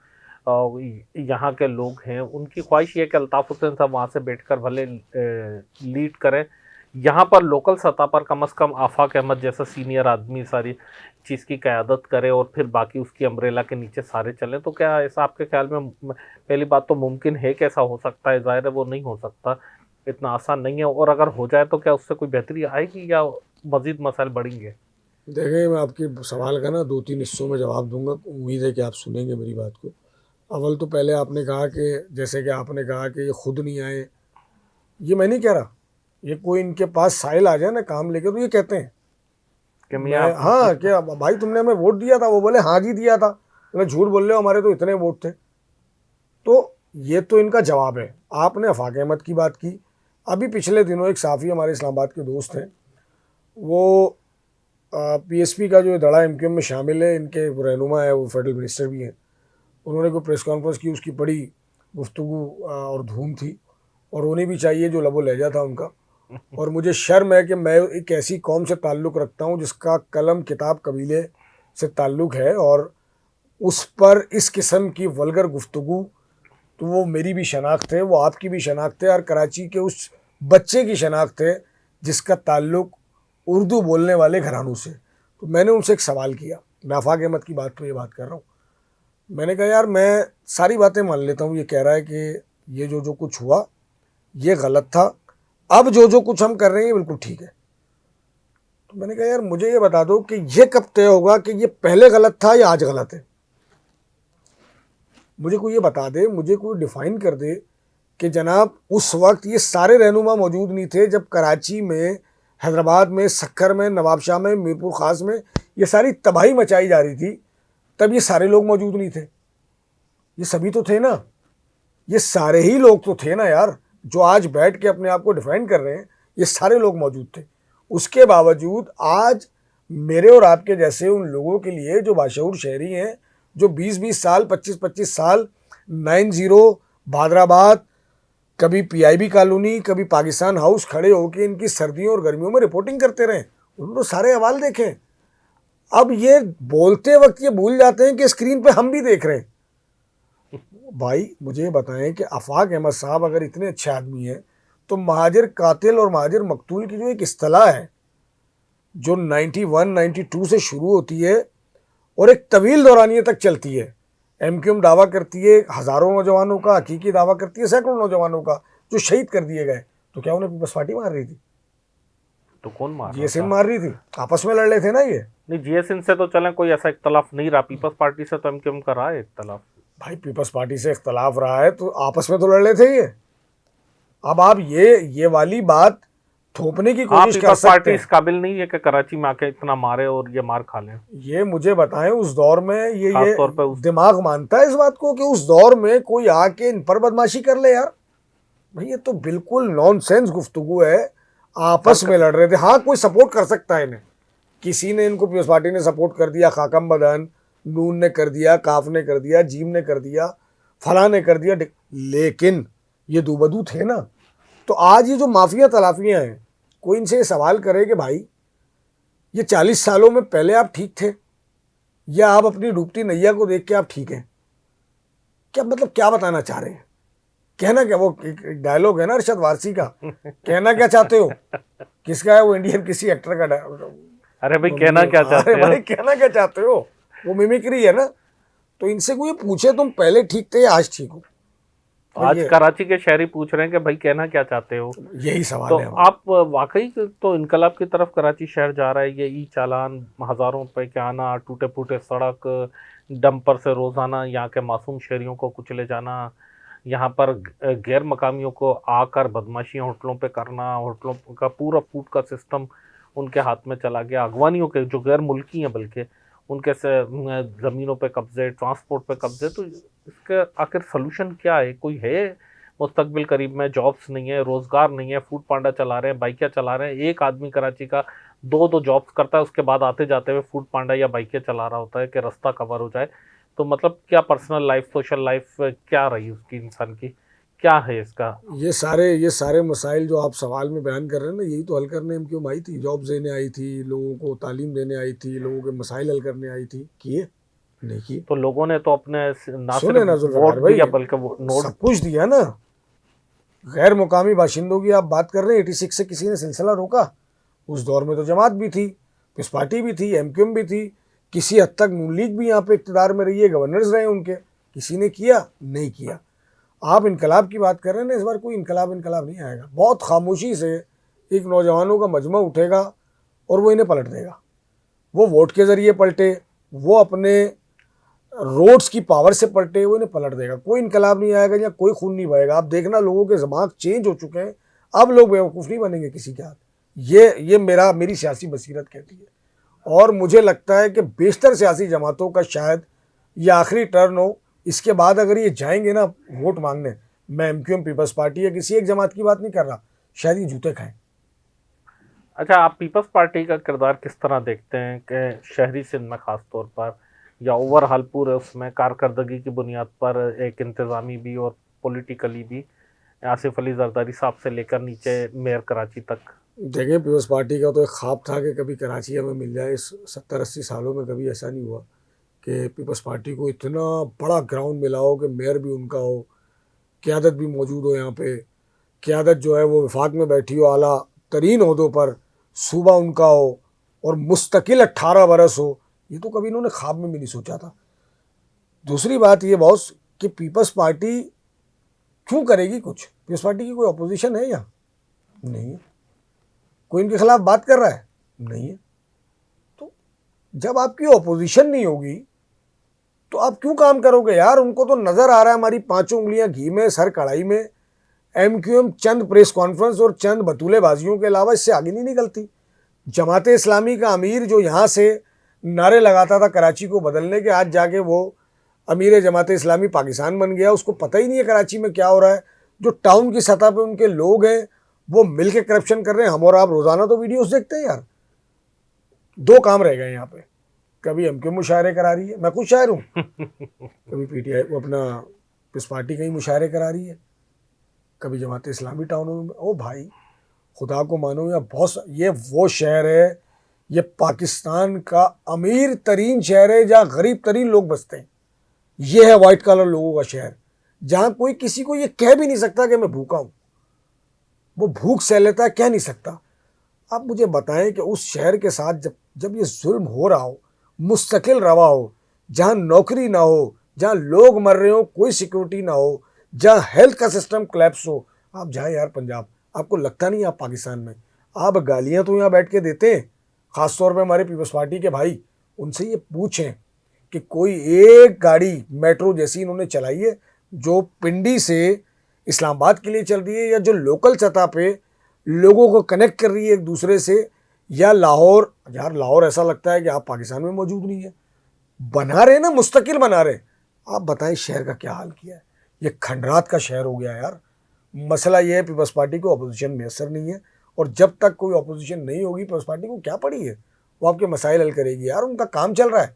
यहाँ के लोग हैं उनकी ख्वाहिश ये कि अल्ताफ़ हुसैन साहब वहाँ से बैठकर भले लीड करें, यहाँ पर लोकल सतह पर कम से कम आफाक अहमद जैसा सीनियर आदमी सारी चीज़ की क़यादत करे और फिर बाकी उसकी अम्ब्रेला के नीचे सारे चलें। तो क्या ऐसा आपके ख्याल में, पहली बात तो मुमकिन है कि ऐसा हो सकता है? ज़ाहिर है वो नहीं हो सकता, इतना आसान नहीं है, और अगर हो जाए तो क्या उससे कोई बेहतरी आएगी या मज़ीद मसाइल बढ़ेंगे? देखिए, मैं आपके सवाल का ना 2-3 हिस्सों में जवाब दूंगा, उम्मीद है कि आप सुनेंगे मेरी बात को। अव्वल तो पहले आपने कहा कि, जैसे कि आपने कहा कि ये खुद नहीं आए, ये मैं नहीं कह रहा। ये कोई इनके पास साइल आ जाए ना काम लेके तो ये कहते हैं कि मैं, हाँ क्या भाई तुमने हमें वोट दिया था? वो बोले हाँ जी दिया था। मैं झूठ बोल रहे हो, हमारे तो इतने वोट थे। तो ये तो इनका जवाब है। आपने आफाक अहमद की बात की। अभी पिछले दिनों एक साफ़ी हमारे इस्लामाबाद के दोस्त हैं, वो PSP का जो दड़ा MQM में शामिल है, इनके रहनुमा है, वो फेडरल मिनिस्टर भी हैं। उन्होंने कोई प्रेस कॉन्फ्रेंस की, उसकी बड़ी गुफ्तगू और धूम थी, और उन्हें भी चाहिए जो लबो लहजा था उनका। और मुझे शर्म है कि मैं एक ऐसी कौम से ताल्लुक़ रखता हूँ जिसका कलम किताब कबीले से ताल्लुक़ है, और उस पर इस किस्म की वल्गर गुफ्तगू, तो वो मेरी भी शनाख्त है, वो आपकी भी शनाख्त है, और कराची के उस बच्चे की शनाख्त है जिसका ताल्लुक़ उर्दू बोलने वाले घरानों से। तो मैंने उनसे एक सवाल किया, मैं आफाक अहमद की बात पर ये बात कर रहा हूँ। मैंने कहा यार मैं सारी बातें मान लेता हूँ, ये कह रहा है कि ये जो कुछ हुआ ये गलत था, अब जो कुछ हम कर रहे हैं ये बिल्कुल ठीक है। तो मैंने कहा यार मुझे ये बता दो कि ये कब तय होगा कि ये पहले गलत था या आज गलत है? मुझे कोई ये बता दे, मुझे कोई डिफ़ाइन कर दे कि जनाब उस वक्त ये सारे रहनुमा मौजूद नहीं थे जब कराची में, हैदराबाद में, सक्खर में, नवाबशाह में, मीरपुर ख़ास में ये सारी तबाही मचाई जा रही थी, तब ये सारे लोग मौजूद नहीं थे? ये सभी तो थे ना, ये सारे ही लोग तो थे ना यार, जो आज बैठ के अपने आप को डिफाइन कर रहे हैं, ये सारे लोग मौजूद थे। उसके बावजूद आज मेरे और आपके जैसे उन लोगों के लिए जो बाशऊर शहरी हैं, जो 20-20 साल, 25-25 साल 90 भादराबाद, कभी PIB कॉलोनी, कभी पाकिस्तान हाउस खड़े होकर इनकी सर्दियों और गर्मियों में रिपोर्टिंग करते रहे, उनको सारे अहवाल देखें। अब ये बोलते वक्त ये भूल जाते हैं कि स्क्रीन पे हम भी देख रहे हैं। भाई मुझे बताएं कि आफाक अहमद साहब अगर इतने अच्छे आदमी हैं, तो महाजिर कातिल और महाजिर मकतूल की जो एक इस्तिलाह है, जो 91-92 से शुरू होती है और एक तवील दौरानिये तक चलती है, MQM दावा करती है हज़ारों नौजवानों का, हकीकी दावा करती है सैकड़ों नौजवानों का जो शहीद कर दिए गए। तो क्या उन्हें पीपल्स पार्टी मार रही थी? तो कौन मार रहा GSM था? मार रही थी, आपस में लड़ रहे थे ना ये। नहीं, GSM से तो चलें, कोई ऐसा इख्तलाफ नहीं रहा, पीपल्स पार्टी से तो MQM का रहा है इख्तलाफ। भाई पीपल्स पार्टी से इख्तलाफ रहा है तो आपस में तो लड़ रहे थे ये। अब आप ये वाली बात थोपने की कोशिश कर सकते पार्टी हैं। इस काबिल नहीं है कि कराची में आके इतना मारे और ये मार खा लें। ये मुझे बताएं, उस दौर में ये तौर पे दिमाग मानता है इस बात को कि उस दौर में कोई आके इन पर बदमाशी कर ले? यार भाई ये तो बिल्कुल नॉनसेंस गुफ्तगू है। आपस में लड़ रहे थे, हाँ कोई सपोर्ट कर सकता है इन्हें, किसी ने इनको पीपल्स पार्टी ने सपोर्ट कर दिया, खाकम बदन, नून ने कर दिया, काफ ने कर दिया, जीम ने कर दिया, फला ने कर दिया, लेकिन ये दूबदू थे ना। तो आज ये जो माफिया तलाफियाँ हैं, कोई इनसे ये सवाल करे कि भाई ये 40 सालों में पहले आप ठीक थे या आप अपनी डूबती नैया को देख के आप ठीक हैं? क्या मतलब क्या बताना चाह रहे हैं? कहना क्या, वो एक डायलॉग है ना अरशद वारसी का, कहना क्या चाहते हो, किसका है वो, इंडियन किसी एक्टर का अरे भाई कहना क्या चाहते अरे हो। भाई कहना क्या चाहते हो, वो मिमिक्री है ना। तो इनसे कोई पूछे तुम पहले ठीक थे या आज ठीक हो, और आज ये कराची के शहरी पूछ रहे हैं कि भाई कहना क्या चाहते हो। यही सवाल तो है हमारा। आप वाकई तो इनकलाब की तरफ कराची शहर जा रहा है। ये ई चालान, हज़ारों रुपए के आना, टूटे फूटे सड़क, डंपर से रोज़ाना यहाँ के मासूम शहरियों को कुचले जाना, यहाँ पर गैर मकामियों को आकर बदमाशियाँ होटलों पे करना, होटलों का पूरा फूड का सिस्टम उनके हाथ में चला गया, अगवानियों के जो गैर मुल्की हैं बल्कि उनके से ज़मीनों पे कब्जे, ट्रांसपोर्ट पे कब्जे। तो इसका आखिर सलूशन क्या है? कोई है मुस्तकबिल करीब में? जॉब्स नहीं है, रोज़गार नहीं है, फूड पांडा चला रहे हैं, बाइकियाँ चला रहे हैं। एक आदमी कराची का दो दो जॉब्स करता है, उसके बाद आते जाते हुए फूड पांडा या बाइकें चला रहा होता है कि रास्ता कवर हो जाए। तो मतलब क्या पर्सनल लाइफ, सोशल लाइफ क्या रही उसकी, इंसान की क्या है इसका? ये सारे मसाइल जो आप सवाल में बयान कर रहे हैं ना, यही तो हल करने एमक्यूएम आई थी, जॉब्स देने आई थी, लोगों को तालीम देने आई थी, लोगों के मसाइल हल करने आई थी। किए? नहीं किए। तो लोगों ने तो अपने ना सुने ना सिर्फ जुल्फकार वोट भाई, दिया बल्कि वो नोट। सब कुछ दिया ना। गैर मुकामी बाशिंदों की आप बात कर रहे हैं, 86 से किसी ने सिलसिला रोका? उस दौर में तो जमात भी थी, पीस पार्टी भी थी, एमक्यूएम भी थी, किसी हद तक नून लीग भी यहाँ पे इक़्तिदार में रही है, गवर्नर्स रहे उनके। किसी ने किया? नहीं किया। आप इनकलाब की बात कर रहे हैं ना, इस बार कोई इनकलाब नहीं आएगा। बहुत खामोशी से एक नौजवानों का मजमा उठेगा और वो इन्हें पलट देगा। वो वोट के ज़रिए पलटे, वो अपने रोड्स की पावर से पलटे, वो इन्हें पलट देगा। कोई इनकलाब नहीं आएगा या कोई खून नहीं बहेगा। आप देखना, लोगों के दिमाग चेंज हो चुके हैं, अब लोग बेवकूफ़ नहीं बनेंगे किसी के हाथ। ये मेरी सियासी बसीरत कहती है। और मुझे लगता है कि बेशतर सियासी जमातों का शायद ये आखिरी टर्न हो। इसके बाद अगर ये जाएंगे ना वोट मांगने, मैं एमक्यूएम, पीपल्स पार्टी या किसी एक जमात की बात नहीं कर रहा, शायद ये जूते खाएं। अच्छा, आप पीपल्स पार्टी का किरदार किस तरह देखते हैं कि शहरी सिंध में ख़ास तौर पर, या ओवरऑल पूरे उसमें कारकर्दगी की बुनियाद पर, एक इंतज़ामी भी और पॉलिटिकली भी, आसिफ अली जरदारी साहब से लेकर नीचे मेयर कराची तक? देखिए, पीपल्स पार्टी का तो एक ख्वाब था कि कभी कराची हमें मिल जाए। इस 70-80 सालों में कभी ऐसा नहीं हुआ कि पीपल्स पार्टी को इतना बड़ा ग्राउंड मिला हो कि मेयर भी उनका हो, क़यादत भी मौजूद हो यहाँ पे, क़यादत जो है वो वफाक में बैठी हो, आला तरीन ओहदों पर, सूबा उनका हो और मुस्तकिल 18 बरस हो। ये तो कभी इन्होंने ख्वाब में भी नहीं सोचा था। दूसरी बात ये बॉस कि पीपल्स पार्टी क्यों करेगी कुछ? पीपल्स पार्टी की कोई अपोजिशन है यहाँ? नहीं है। कोई इनके खिलाफ बात कर रहा है? नहीं है। तो जब आपकी अपोजिशन नहीं होगी तो आप क्यों काम करोगे यार? उनको तो नज़र आ रहा है हमारी पांचों उंगलियां घी में, सर कढ़ाई में। एमक्यूएम चंद प्रेस कॉन्फ्रेंस और चंद बतूलेबाजियों के अलावा इससे आगे नहीं निकलती। जमात इस्लामी का अमीर जो यहाँ से नारे लगाता था कराची को बदलने के, आज जाके वो अमीर जमात इस्लामी पाकिस्तान बन गया। उसको पता ही नहीं है कराची में क्या हो रहा है। जो टाउन की सतह पे उनके लोग हैं वो मिल के करप्शन कर रहे हैं। हम और आप रोज़ाना तो वीडियोस देखते हैं यार। दो काम रह गए यहाँ पे, कभी एमक्यूएम मुशायरे करा रही है, मैं खुद शायर हूँ, कभी पीटीआई वो अपना पीस पार्टी कहीं मुशायरे करा रही है, कभी जमात इस्लामी टाउनों में। ओ भाई, खुदा को मानो या बॉस, ये वो शहर है, ये पाकिस्तान का अमीर तरीन शहर है जहाँ गरीब तरीन लोग बसते हैं। ये है वाइट कॉलर लोगों का शहर, जहाँ कोई किसी को ये कह भी नहीं सकता कि मैं भूखा हूँ। वो भूख सह लेता है, कह नहीं सकता। आप मुझे बताएं कि उस शहर के साथ जब ये जुल्म हो रहा हो, मुस्तकिल रवा हो, जहाँ नौकरी ना हो, जहाँ लोग मर रहे हो, कोई सिक्योरिटी ना हो, जहाँ हेल्थ का सिस्टम कोलैप्स हो। आप जाए यार पंजाब, आपको लगता नहीं आप पाकिस्तान में। आप गालियाँ तो यहाँ बैठ के देते हैं, ख़ास तौर पे हमारे पीपल्स पार्टी के भाई। उनसे ये पूछें कि कोई एक गाड़ी मेट्रो जैसी इन्होंने चलाई है जो पिंडी से इस्लामाबाद के लिए चल रही है, या जो लोकल सतह पे लोगों को कनेक्ट कर रही है एक दूसरे से, या लाहौर। यार लाहौर ऐसा लगता है कि आप पाकिस्तान में मौजूद नहीं है। बना रहे ना, मुस्तकिल बना रहे। आप बताएं शहर का क्या हाल किया है? ये खंडरात का शहर हो गया यार। मसला ये है, पीपल्स पार्टी को अपोजिशन में असर नहीं है, और जब तक कोई अपोजिशन नहीं होगी पीपल्स पार्टी को क्या पड़ी है? वो आपके मसाइल हल करेगी यार, उनका काम चल रहा है।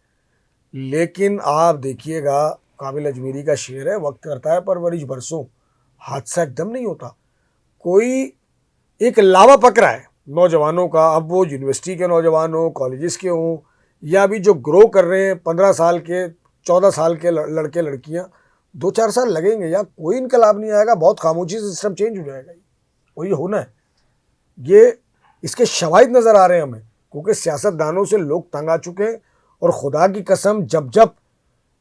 लेकिन आप देखिएगा, काबिल अजमेरी का शेर है, वक्त करता है परवरिश बरसों, हादसा एकदम नहीं होता। कोई एक लावा पक रहा है नौजवानों का, अब वो यूनिवर्सिटी के नौजवान हो, कॉलेजेस के हों, या अभी जो ग्रो कर रहे हैं 15 साल के 14 साल के लड़के लड़कियां, 2-4 साल लगेंगे या कोई इनकलाब नहीं आएगा, बहुत खामोशी से सिस्टम चेंज हो जाएगा। वही होना है, ये इसके शवाहिद नज़र आ रहे हैं हमें, क्योंकि सियासतदानों से लोग तंग आ चुके हैं। और खुदा की कसम, जब जब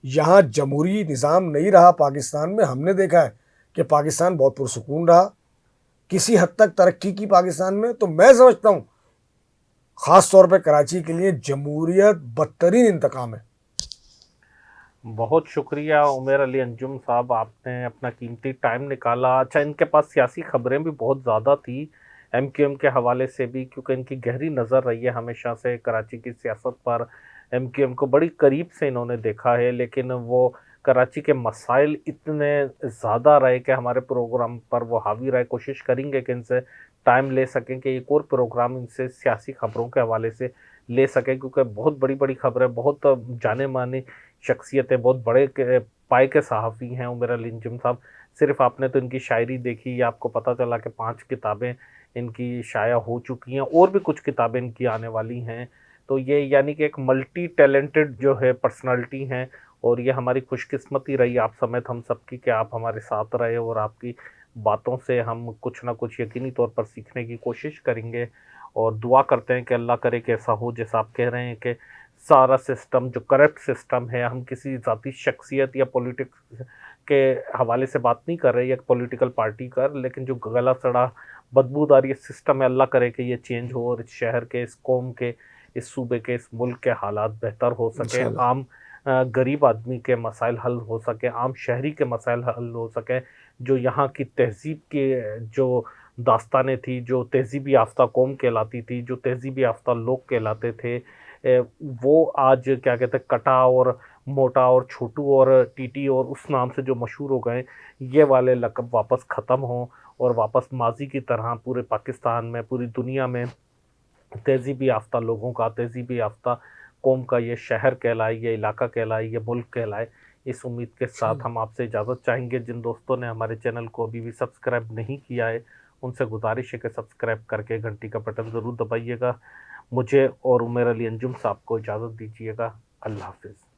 यहाँ जमहूरी निज़ाम नहीं रहा पाकिस्तान में, हमने देखा है कि पाकिस्तान बहुत पुरसुकून रहा, किसी हद तक तरक्की की पाकिस्तान में। तो मैं समझता हूँ ख़ास तौर पे कराची के लिए जमहूरियत बदतरीन इंतकाम है। बहुत शुक्रिया उमर अली अंजुम साहब, आपने अपना कीमती टाइम निकाला। अच्छा, इनके पास सियासी खबरें भी बहुत ज़्यादा थी एमक्यूएम के हवाले से भी, क्योंकि इनकी गहरी नज़र रही है हमेशा से कराची की सियासत पर। एमक्यूएम को बड़ी करीब से इन्होंने देखा है, लेकिन वो कराची के मसाइल इतने ज़्यादा रहे कि हमारे प्रोग्राम पर वो हावी रहे। कोशिश करेंगे कि इनसे टाइम ले सकें, कि एक और प्रोग्राम इनसे सियासी खबरों के हवाले से ले सकें, क्योंकि बहुत बड़ी बड़ी खबरें, बहुत जाने माने शख्सियतें, बहुत बड़े पाए के सहाफ़ी हैं उमर अली अंजुम साहब। सिर्फ आपने तो इनकी शायरी देखी, आपको पता चला कि 5 किताबें इनकी शाया हो चुकी हैं, और भी कुछ किताबें इनकी आने वाली हैं। तो ये यानी कि एक मल्टी टैलेंटेड जो है पर्सनालिटी हैं, और ये हमारी खुशकिस्मती रही आप समेत हम सबकी कि आप हमारे साथ रहे, और आपकी बातों से हम कुछ ना कुछ यकीनी तौर पर सीखने की कोशिश करेंगे। और दुआ करते हैं कि अल्लाह करे कि ऐसा हो जैसा आप कह रहे हैं, कि सारा सिस्टम जो करप्ट सिस्टम है, हम किसी ज़ाती शख्सियत या पॉलिटिक्स के हवाले से बात नहीं कर रहे या पॉलिटिकल पार्टी कर, लेकिन जो गला सड़ा बदबूदार ये सिस्टम है, अल्लाह करे कि ये चेंज हो, और इस शहर के, इस कौम के, इस सूबे के, इस मुल्क के हालात बेहतर हो सके, इंशाल्लाह। आम गरीब आदमी के मसाइल हल हो सके, आम शहरी के मसाइल हल हो सके। जो यहाँ की तहज़ीब के जो दास्तानें थी, जो तहज़ीबी याफ्ता कौम कहलाती थी, जो तहज़ीबी याफ्ता लोग कहलाते थे, वो आज क्या कहते हैं, कटा और मोटा और छोटू और टीटी और उस नाम से जो मशहूर हो गए, ये वाले लक़ब वापस ख़त्म हों, और वापस माजी की तरह पूरे पाकिस्तान में, पूरी दुनिया में तहज़ीबी याफ्ता लोगों का, तहज़ीबी याफ्ता कौम का ये शहर कहलाए, ये इलाका कहलाए, ये मुल्क कहलाए। इस उम्मीद के साथ हम आपसे इजाज़त चाहेंगे। जिन दोस्तों ने हमारे चैनल को अभी भी सब्सक्राइब नहीं किया है, उनसे गुजारिश है कि सब्सक्राइब करके घंटी का बटन ज़रूर दबाइएगा। मुझे और उमर अली अंजुम साहब को इजाज़त दीजिएगा। अल्लाह हाफ़िज़।